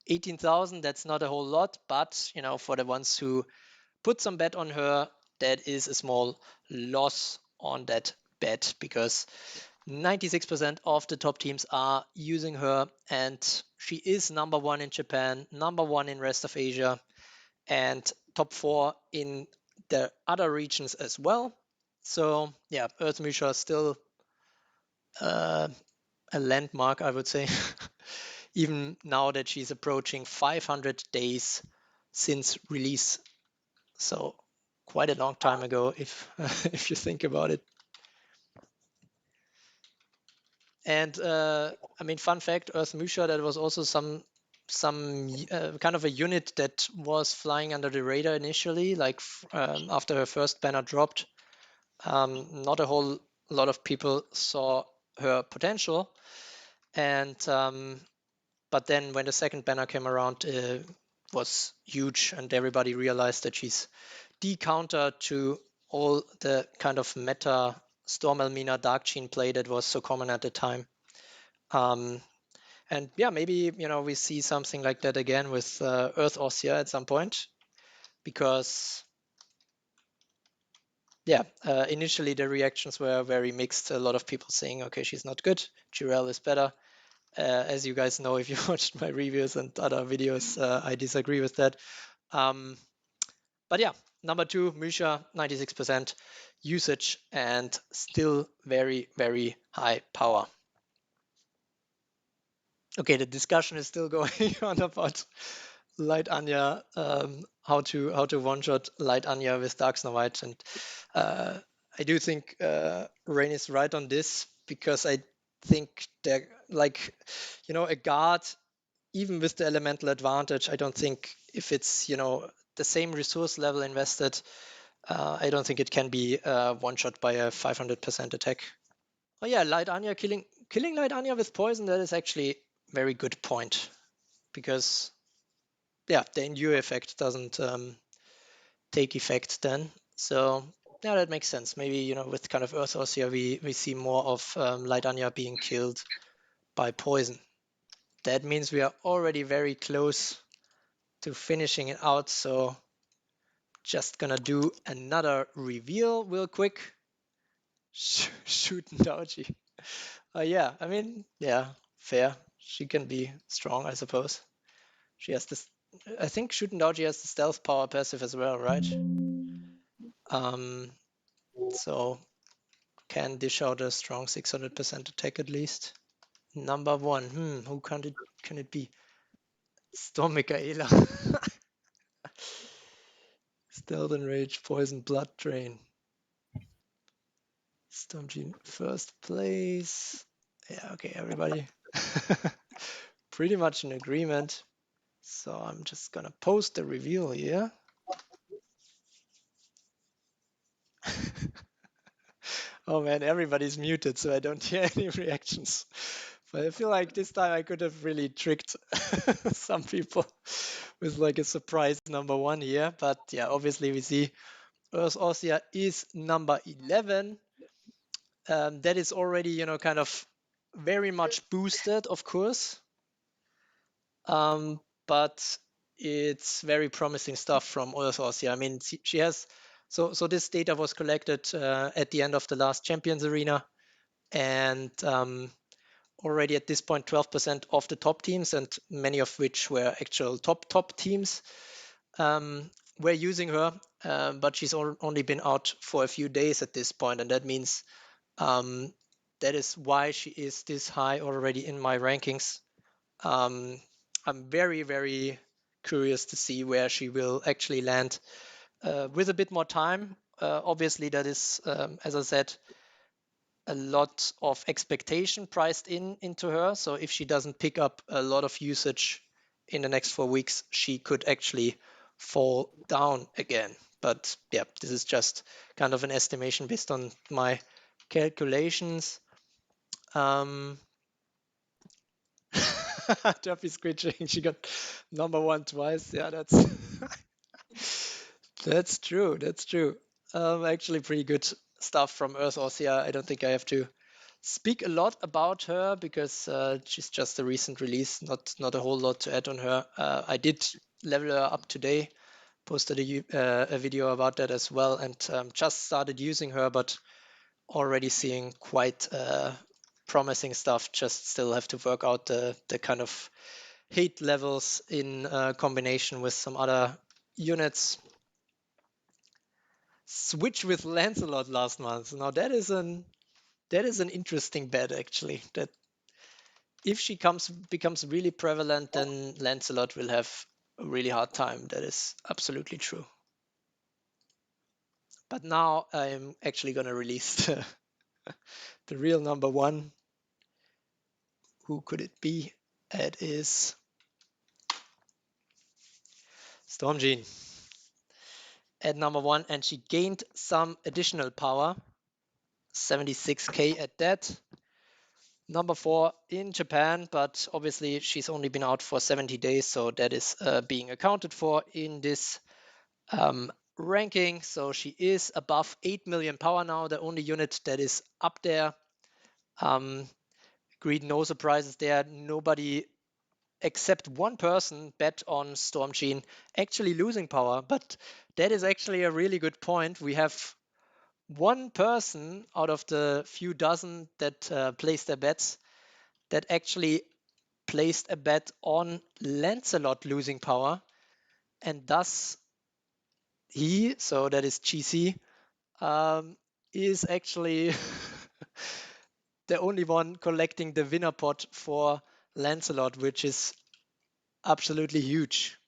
18,000, that's not a whole lot, but for the ones who put some bet on her, that is a small loss on that bet, because 96% of the top teams are using her, and she is number 1 in Japan, number 1 in rest of Asia, and top 4 in the other regions as well. So yeah, Earth Mysha still a landmark, I would say, even now that she's approaching 500 days since release. So quite a long time ago, if if you think about it. And I mean, fun fact, Earth Mysha, that was also some kind of a unit that was flying under the radar initially, like after her first banner dropped. Not a whole lot of people saw her potential, and but then when the second banner came around, it was huge, and everybody realized that she's the counter to all the kind of meta Storm Elmina Dark Jeanne play that was so common at the time. And yeah, maybe we see something like that again with Earth Ossia at some point, because yeah, initially the reactions were very mixed. A lot of people saying, okay, she's not good. Jirel is better. As you guys know, if you watched my reviews and other videos, I disagree with that. But yeah, number 2, Mysha, 96% usage and still very, very high power. Okay, the discussion is still going on about Light Anya, how to one-shot Light Anya with Dark Snow White, and I do think Rain is right on this, because I think they're like, a guard, even with the elemental advantage, I don't think if it's the same resource level invested, I don't think it can be one-shot by a 500% attack. Oh yeah, Light Anya killing Light Anya with poison, that is actually very good point, because yeah, the endure effect doesn't take effect then. So yeah, that makes sense. Maybe with kind of Earth Ossia, we see more of Light Anya being killed by poison. That means we are already very close to finishing it out. So just gonna do another reveal real quick. Shoot Doji. Yeah, I mean, yeah, fair. She can be strong, I suppose. She has this. I think Shooting Doji has the stealth power passive as well, right? So can dish out a strong 600% attack at least. Number 1, who can it be? Storm Michaela. Stealth and Rage, Poison, Blood Drain. Storm Jeanne, first place. Yeah, okay, everybody. Pretty much in agreement. So I'm just gonna post the reveal here. Oh man, everybody's muted, so I don't hear any reactions. But I feel like this time I could have really tricked some people with like a surprise number 1 here. But yeah, obviously we see Earth Ossia is number 11. That is already, kind of very much boosted, of course. But it's very promising stuff from Earth Ossia. I mean, she has, so this data was collected at the end of the last Champions Arena, and already at this point 12% of the top teams, and many of which were actual top teams, were using her, but she's only been out for a few days at this point, and that means that is why she is this high already in my rankings. I'm very, very curious to see where she will actually land with a bit more time. Obviously, that is, as I said, a lot of expectation priced into her. So if she doesn't pick up a lot of usage in the next 4 weeks, she could actually fall down again. But yeah, this is just kind of an estimation based on my calculations. Duffy screeching, she got number 1 twice. Yeah, that's true. That's true. Actually, pretty good stuff from Earth Ossia. I don't think I have to speak a lot about her, because she's just a recent release. Not a whole lot to add on her. I did level her up today. Posted a video about that as well, and just started using her, but already seeing quite promising stuff. Just still have to work out the kind of hate levels in combination with some other units. Switch with Lancelot last month. Now that is an interesting bet, actually. That if she becomes really prevalent, then Lancelot will have a really hard time. That is absolutely true. But now I'm actually gonna release the real number 1. Who could it be? It is Storm Jeanne at number 1, and she gained some additional power, 76k at that. Number 4 in Japan, but obviously she's only been out for 70 days, so that is being accounted for in this ranking. So she is above 8 million power now, the only unit that is up there. Agreed, no surprises there. Nobody except one person bet on Storm Jeanne actually losing power, but that is actually a really good point. We have one person out of the few dozen that placed their bets that actually placed a bet on Lancelot losing power, and thus he, so that is GC, is actually the only one collecting the winner pot for Lancelot, which is absolutely huge.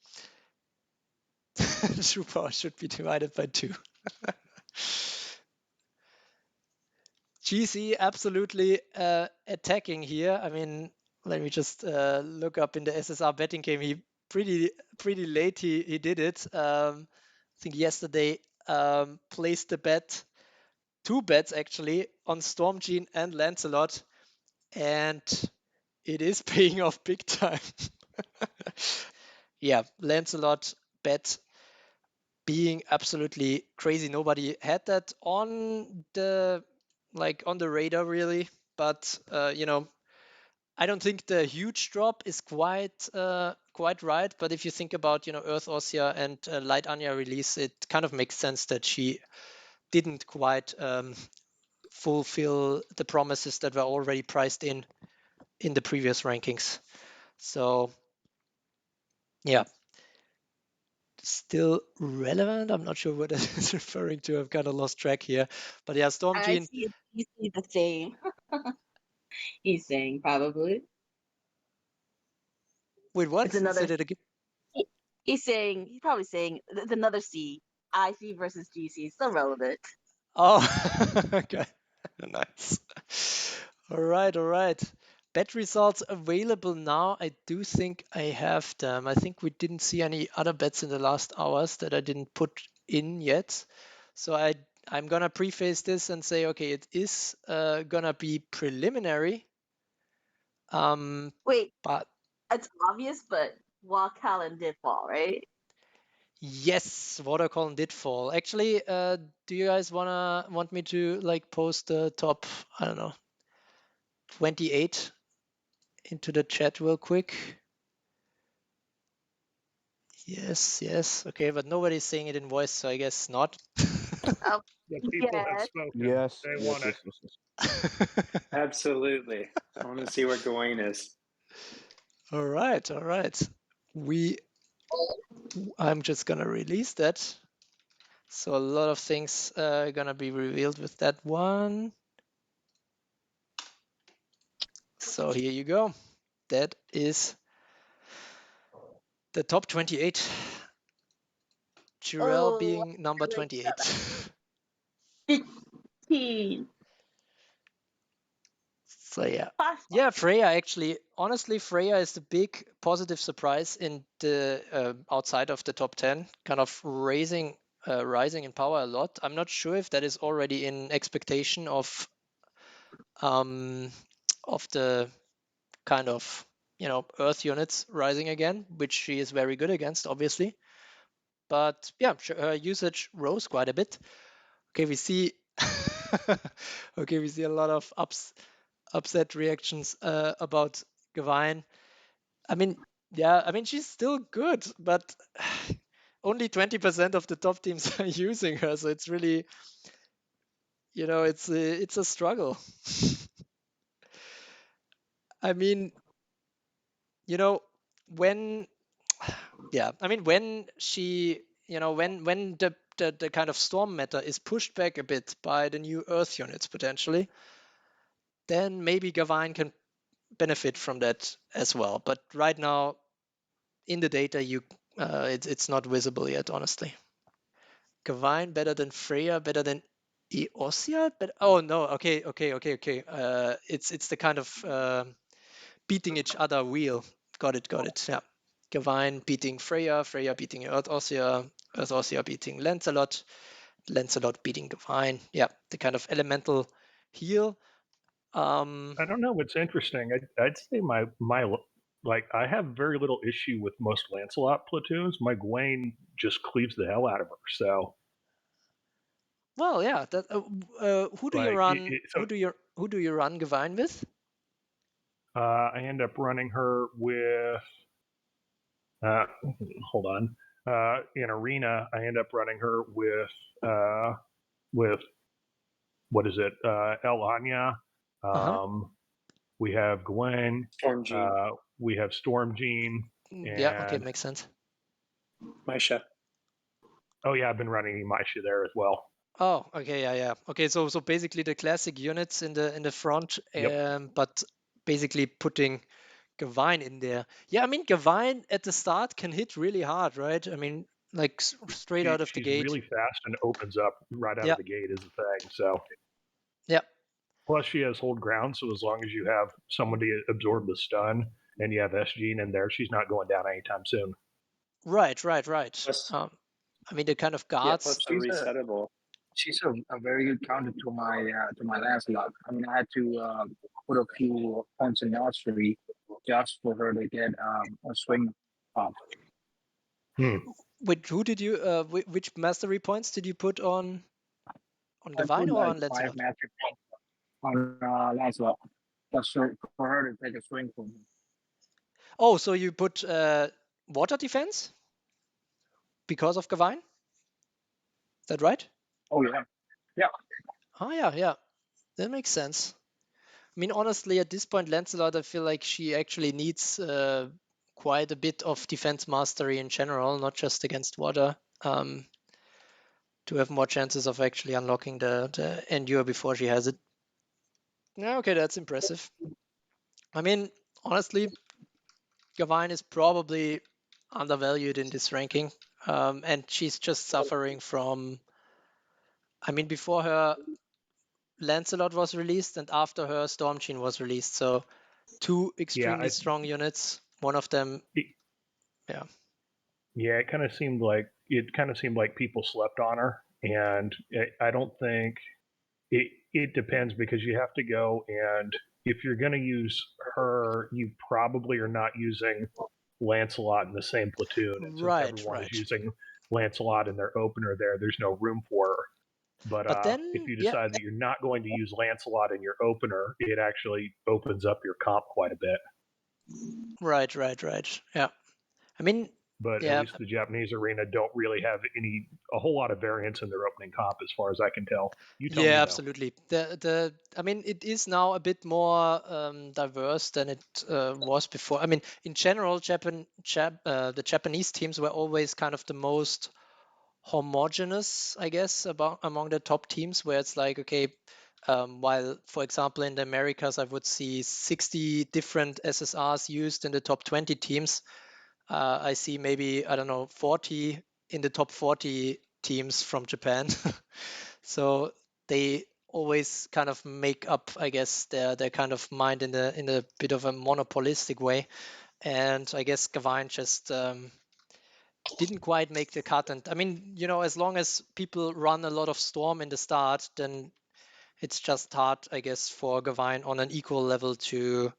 True power should be divided by 2. GC absolutely attacking here. I mean, let me just look up in the SSR betting game. He pretty late he did it. I think yesterday placed the bet, 2 bets actually, on Storm Jeanne and Lancelot, and it is paying off big time. Yeah, Lancelot bet being absolutely crazy. Nobody had that on the radar really, but I don't think the huge drop is quite right. But if you think about Earth Ossia and Light Anya release, it kind of makes sense that she didn't quite fulfill the promises that were already priced in the previous rankings. So yeah, still relevant. I'm not sure what it is referring to. I've kind of lost track here. But yeah, Storm I Jeanne. see the same. He's saying probably. Wait, what? It's another. Say that again. He's probably saying it's another C. IC versus GC, still relevant. Oh, okay. Nice. All right. Bet results available now. I do think I have them. I think we didn't see any other bets in the last hours that I didn't put in yet. So I'm gonna preface this and say, okay, it is gonna be preliminary. Wait, But it's obvious, but Callen did fall, right? yes, Water Column did fall. Actually, do you guys want me to post the top, I don't know, 28 into the chat real quick? Yes. Okay, but nobody's saying it in voice, so I guess not. Oh, The people have spoken. Yes, They yes, want yes, it. yes, yes. Absolutely. I want to see where Gawain is. All right. I'm just gonna release that. So a lot of things are gonna be revealed with that one. So here you go. That is the top 28. Jurel being number 28. 15. So yeah, Freya actually. Honestly, Freya is the big positive surprise in the outside of the top 10, kind of rising in power a lot. I'm not sure if that is already in expectation of the kind of Earth units rising again, which she is very good against, obviously. But yeah, her usage rose quite a bit. Okay, we see. Okay, we see a lot of upset reactions about Gawain. I mean, she's still good, but only 20% of the top teams are using her, so it's really, it's a struggle. I mean, when when she, when the kind of storm meta is pushed back a bit by the new Earth units potentially, then maybe Gawain can benefit from that as well. But right now, in the data, it's not visible yet, honestly. Gawain better than Freya, better than Eosia, but oh no, okay. It's the kind of beating each other wheel. Got it. Yeah, Gawain beating Freya, Freya beating Earth Ossia beating Lancelot beating Gawain. Yeah, the kind of elemental heal. I don't know what's interesting. I'd say my I have very little issue with most Lancelot platoons. My Gawain just cleaves the hell out of her. So Well, yeah. Who do you like, run? so Who do you run Gawain with? I end up running her with. Hold on. In arena, I end up running her with what is it? Anya. We have Gwen. Storm Jeanne. We have Storm Jeanne. Yeah, okay, makes sense. Mysha. Oh yeah, I've been running Mysha there as well. Oh, okay, yeah. Okay, so basically the classic units in the front, Yep. but basically putting Gavine in there. Yeah, I mean Gavine at the start can hit really hard, right? I mean, like straight out of the She's gate. really fast and opens up right out Yeah. of the gate is the thing. So. Yeah. Plus, she has hold ground, so as long as you have someone to absorb the stun and you have Jeanne in there, she's not going down anytime soon. Right. Plus, I mean, the kind of yeah, guards. plus the resettable. She's a very good counter to my Lancelot. I mean, I had to put a few points in mastery just for her to get a swing off. Wait, who did you? Which mastery points did you put on Gavine or on Lancelot? 5 mastery points on Lancelot, just for her to take a swing from me. Oh, so you put water defense because of Gavine? Is that right? Oh yeah, yeah. Oh yeah. That makes sense. I mean, honestly, at this point, Lancelot, I feel like she actually needs quite a bit of defense mastery in general, not just against water, to have more chances of actually unlocking the endure before she has it. Yeah, okay, that's impressive. I mean, honestly, Gavine is probably undervalued in this ranking, and she's just suffering from. I mean, before her, Lancelot was released, and after her, Storm Jeanne was released. So, two extremely strong units. One of them, yeah. Yeah, it kind of seemed like people slept on her, and I don't think it depends because you have to go and if you're going to use her, you probably are not using Lancelot in the same platoon. And since everyone is using Lancelot in their opener there's no room for her. But then, if you decide that you're not going to use Lancelot in your opener, it actually opens up your comp quite a bit. Right. Yeah. I mean, but at least the Japanese arena don't really have a whole lot of variance in their opening comp as far as I can tell. You tell me, though. Absolutely. I mean, it is now a bit more diverse than it was before. I mean, in general, the Japanese teams were always kind of the most homogeneous, I guess, among the top teams, where it's like, okay, while, for example, in the Americas, I would see 60 different SSRs used in the top 20 teams. I see maybe, I don't know, 40 in the top 40 teams from Japan. So they always kind of make up, I guess, their kind of mind in a bit of a monopolistic way. And I guess Gavine just didn't quite make the cut. And I mean, as long as people run a lot of Storm in the start, then it's just hard, I guess, for Gavine on an equal level to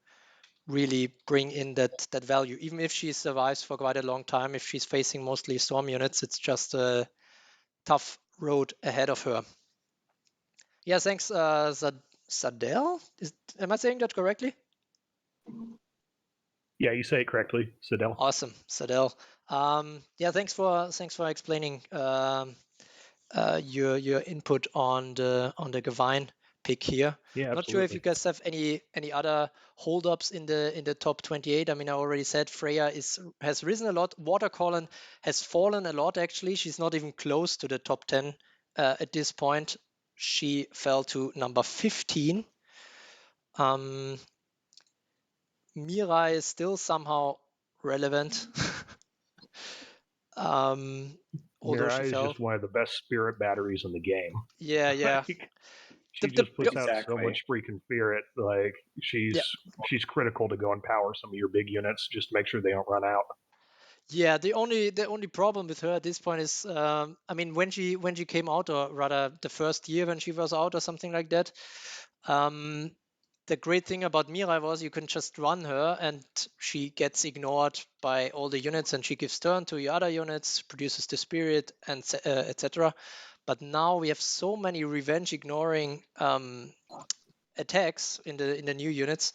really bring in that value. Even if she survives for quite a long time, if she's facing mostly Storm units, it's just a tough road ahead of her. Yeah, thanks, Sadell. Am I saying that correctly? Yeah, you say it correctly, Sadell. Awesome, Sadell. Yeah, thanks for explaining your input on the Gavine pick here. Yeah, Not sure if you guys have any other holdups in the top 28. I mean, I already said Freya has risen a lot. Callen has fallen a lot, actually. She's not even close to the top 10 at this point. She fell to number 15. Mirai is still somehow relevant. Mirai is just one of the best spirit batteries in the game. Yeah. She just puts out so much freaking spirit. Like she's critical to go and power some of your big units just to make sure they don't run out. Yeah, the only problem with her at this point is, I mean, when she came out, or rather the first year when she was out or something like that, the great thing about Mirai was you can just run her and she gets ignored by all the units and she gives turn to the other units, produces the spirit, and etc. But now we have so many revenge ignoring attacks in the new units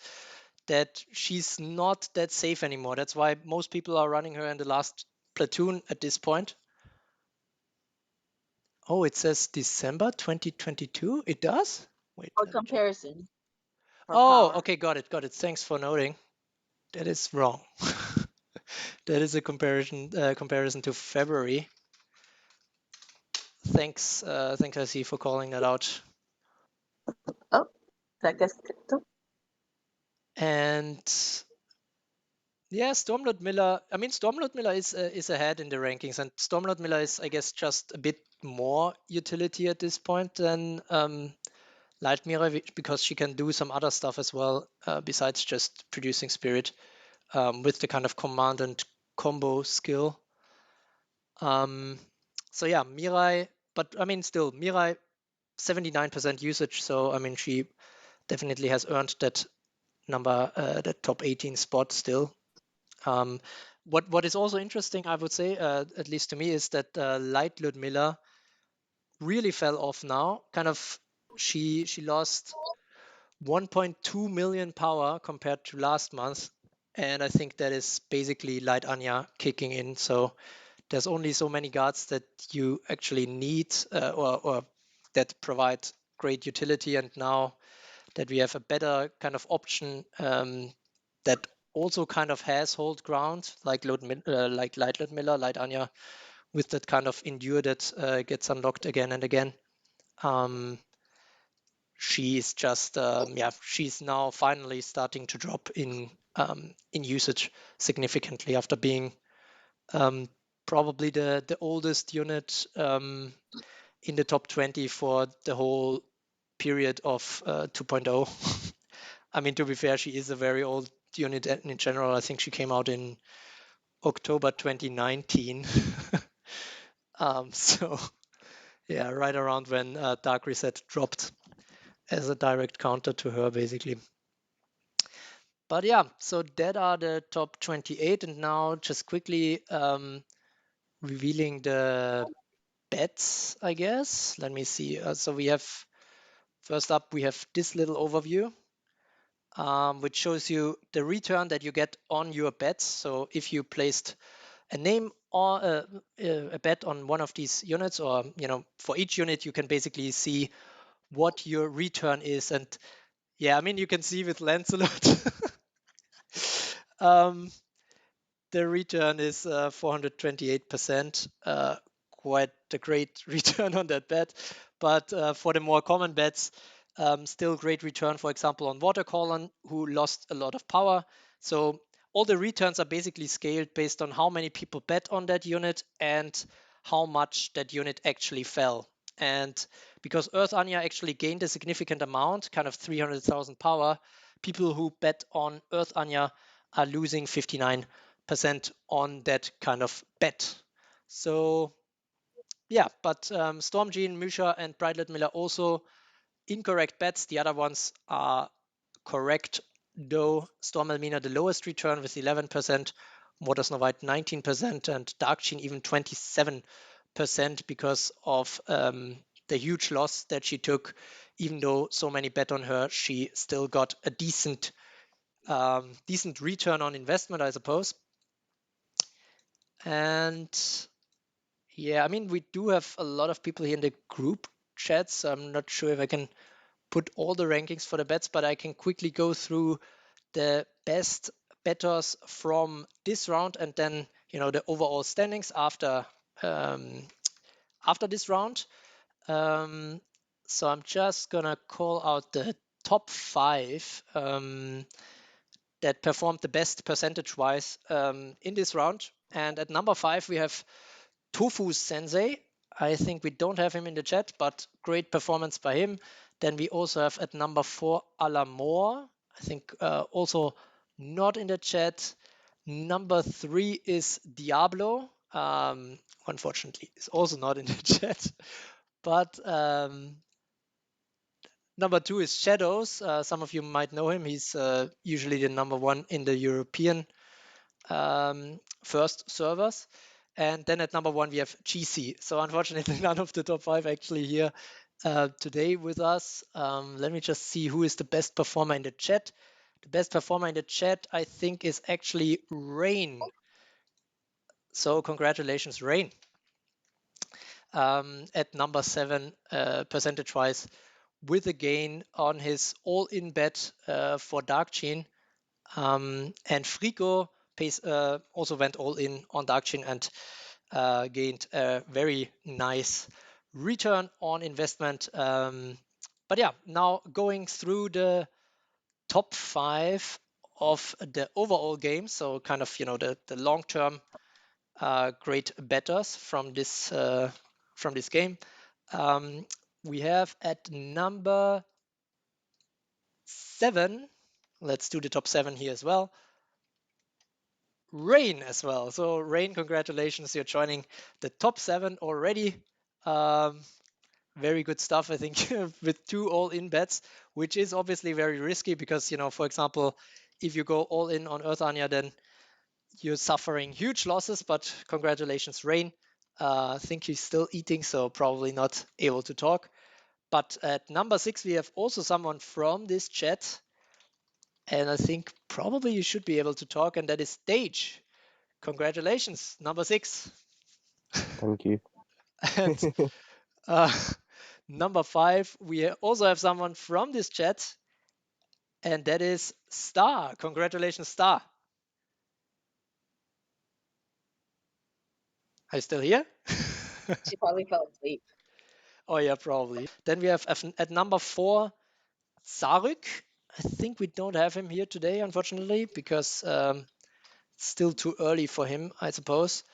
that she's not that safe anymore. That's why most people are running her in the last platoon at this point. Oh, it says December 2022. It does? Wait. For let me check. comparison. For Oh, power. okay, got it. Thanks for noting. That is wrong. That is a comparison to February. Thanks, I see for calling that out. Oh, that gets And yeah, Storm Ludmilla. I mean, Storm Ludmilla is ahead in the rankings, and Storm Ludmilla is, I guess, just a bit more utility at this point than Lightmira, because she can do some other stuff as well besides just producing spirit with the kind of command and combo skill. So yeah, Mirai, but I mean, still Mirai, 79% usage. So I mean, she definitely has earned that that top 18 spot still. What is also interesting, I would say, at least to me, is that Light Ludmilla really fell off now. Kind of, she lost 1.2 million power compared to last month, and I think that is basically Light Anya kicking in. So there's only so many guards that you actually need or that provide great utility, and now that we have a better kind of option that also kind of has hold ground, like like Light Ludmilla, Light Anya, with that kind of endure that gets unlocked again and again. She's just she's now finally starting to drop in usage significantly after being probably the oldest unit in the top 20 for the whole period of 2.0. I mean, to be fair, she is a very old unit in general. I think she came out in October 2019. So yeah, right around when Dark Reset dropped as a direct counter to her, basically. But yeah, so that are the top 28. And now just quickly revealing the bets, I guess. Let me see. So we have, first up, we have this little overview, which shows you the return that you get on your bets. So if you placed a name or a bet on one of these units, or for each unit, you can basically see what your return is. And yeah, I mean, you can see with Lancelot, the return is 428%. Quite a great return on that bet. But for the more common bets, still great return, for example, on Water Callen, who lost a lot of power. So all the returns are basically scaled based on how many people bet on that unit and how much that unit actually fell. And because Earth Anya actually gained a significant amount, kind of 300,000 power, people who bet on Earth Anya are losing 59% on that kind of bet. So yeah, but Storm Jeanne, Mysha, and Bright Ludmilla also incorrect bets. The other ones are correct, though. Storm Elmina the lowest return with 11%, Water Snow White 19%, and Dark Jeanne even 27% because of the huge loss that she took. Even though so many bet on her, she still got a decent return on investment, I suppose. And yeah, I mean, we do have a lot of people here in the group chats. So I'm not sure if I can put all the rankings for the bets, but I can quickly go through the best bettors from this round and then the overall standings after this round. So I'm just gonna call out the top 5 that performed the best percentage-wise in this round. And at number 5 we have Tofu Sensei. I think we don't have him in the chat, but great performance by him. Then we also have at number 4 Alamore. I think also not in the chat. Number 3 is Diablo. Unfortunately, is also not in the chat. But number 2 is Shadows. Some of you might know him. He's usually the number 1 in the European first servers. And then at number 1, we have GC. So unfortunately, none of the top 5 actually here today with us. Let me just see who is the best performer in the chat. The best performer in the chat, I think, is actually Rain. So congratulations, Rain. At number 7 percentage-wise, with a gain on his all-in bet for Dark Jeanne. And Frico also went all in on Dark Jeanne and gained a very nice return on investment. But yeah, now going through the top 5 of the overall game, so kind of the long-term great bettors from this game. We have at number 7, let's do the top 7 here as well, Rain as well. So Rain, congratulations, you're joining the top 7 already. Very good stuff, I think, with 2 all-in bets, which is obviously very risky because, for example, if you go all in on Earth Anya, then you're suffering huge losses. But congratulations, Rain. I think he's still eating, so probably not able to talk. But at number 6, we have also someone from this chat, and I think probably you should be able to talk, and that is Stage. Congratulations, number 6. Thank you. And number 5, we also have someone from this chat, and that is Star. Congratulations, Star. Are you still here? She probably fell asleep. Oh yeah, probably. Then we have at number 4, Saruk. I think we don't have him here today, unfortunately, because it's still too early for him, I suppose.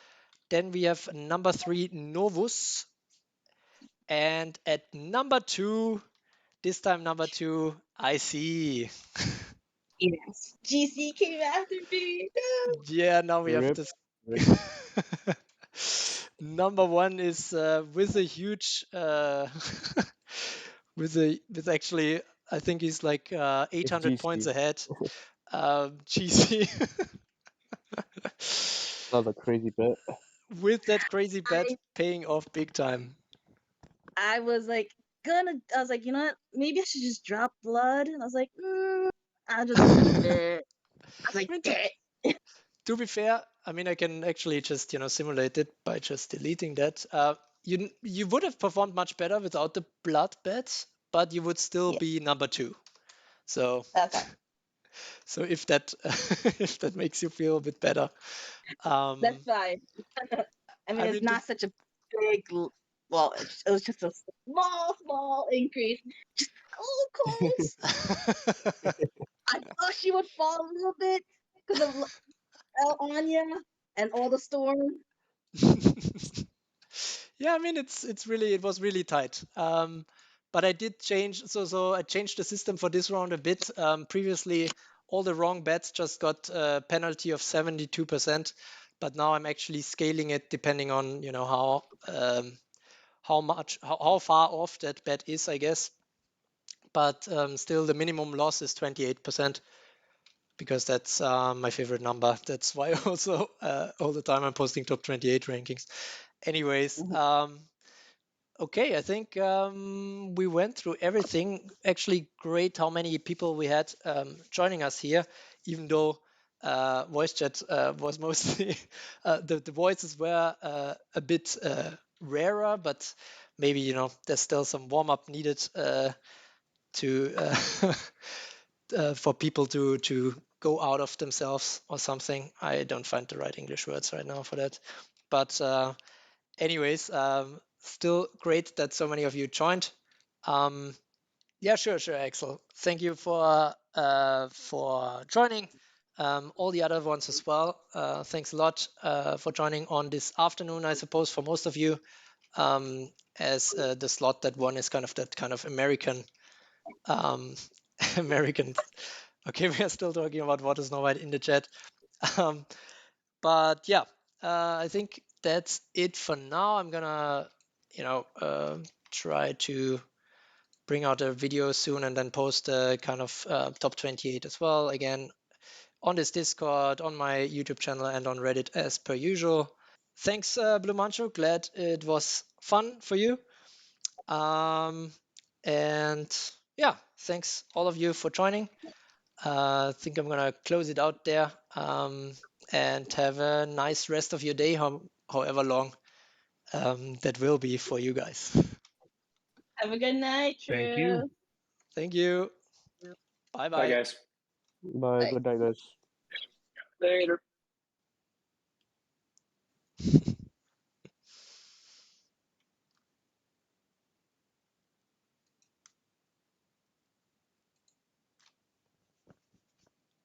Then we have number 3, Novus. And at number 2, this time number 2, I see. Yes. GC came after me. No. Yeah, now we have Rip. this. Rip. Number 1 is with a huge, with actually, I think he's like 800 points GC. ahead. GC. Another crazy bet. With that crazy bet paying off big time. I was like, you know what? Maybe I should just drop blood. And I was like, I'll just leave it. I was like, I mean, to be fair, I mean, I can actually just simulate it by just deleting that. You would have performed much better without the blood bet, but you would still be number 2. So okay. so if that if that makes you feel a bit better, That's fine. I mean, it's not such a big. Well, it was just a small increase. Just close. I thought she would fall a little bit because of Anya and all the storm. Yeah, I mean it was really tight. But I did change, so I changed the system for this round a bit. Previously, all the wrong bets just got a penalty of 72%, but now I'm actually scaling it depending on how far off that bet is, I guess. But still, the minimum loss is 28%. Because that's my favorite number. That's why also all the time I'm posting top 28 rankings. Anyways, okay, I think we went through everything. Actually, great how many people we had joining us here, even though voice chat was mostly, the voices were a bit rarer, but maybe, there's still some warm-up needed to for people to go out of themselves or something. I don't find the right English words right now for that. But anyways, still great that so many of you joined. Yeah, sure, Axel. Thank you for joining. All the other ones as well. Thanks a lot for joining on this afternoon, I suppose, for most of you, as the slot that one is kind of American American. Okay, we are still talking about what is Norway in the chat. But yeah, I think that's it for now. I'm gonna, try to bring out a video soon and then post a kind of top 28 as well. Again, on this Discord, on my YouTube channel, and on Reddit as per usual. Thanks, Blue Mancho. Glad it was fun for you. And yeah, thanks all of you for joining. I think I'm gonna close it out there, and have a nice rest of your day, however long that will be for you guys. Have a good night, True. Thank you. Thank you. Bye Bye, bye. guys. Bye. Bye. Good night, guys. Later.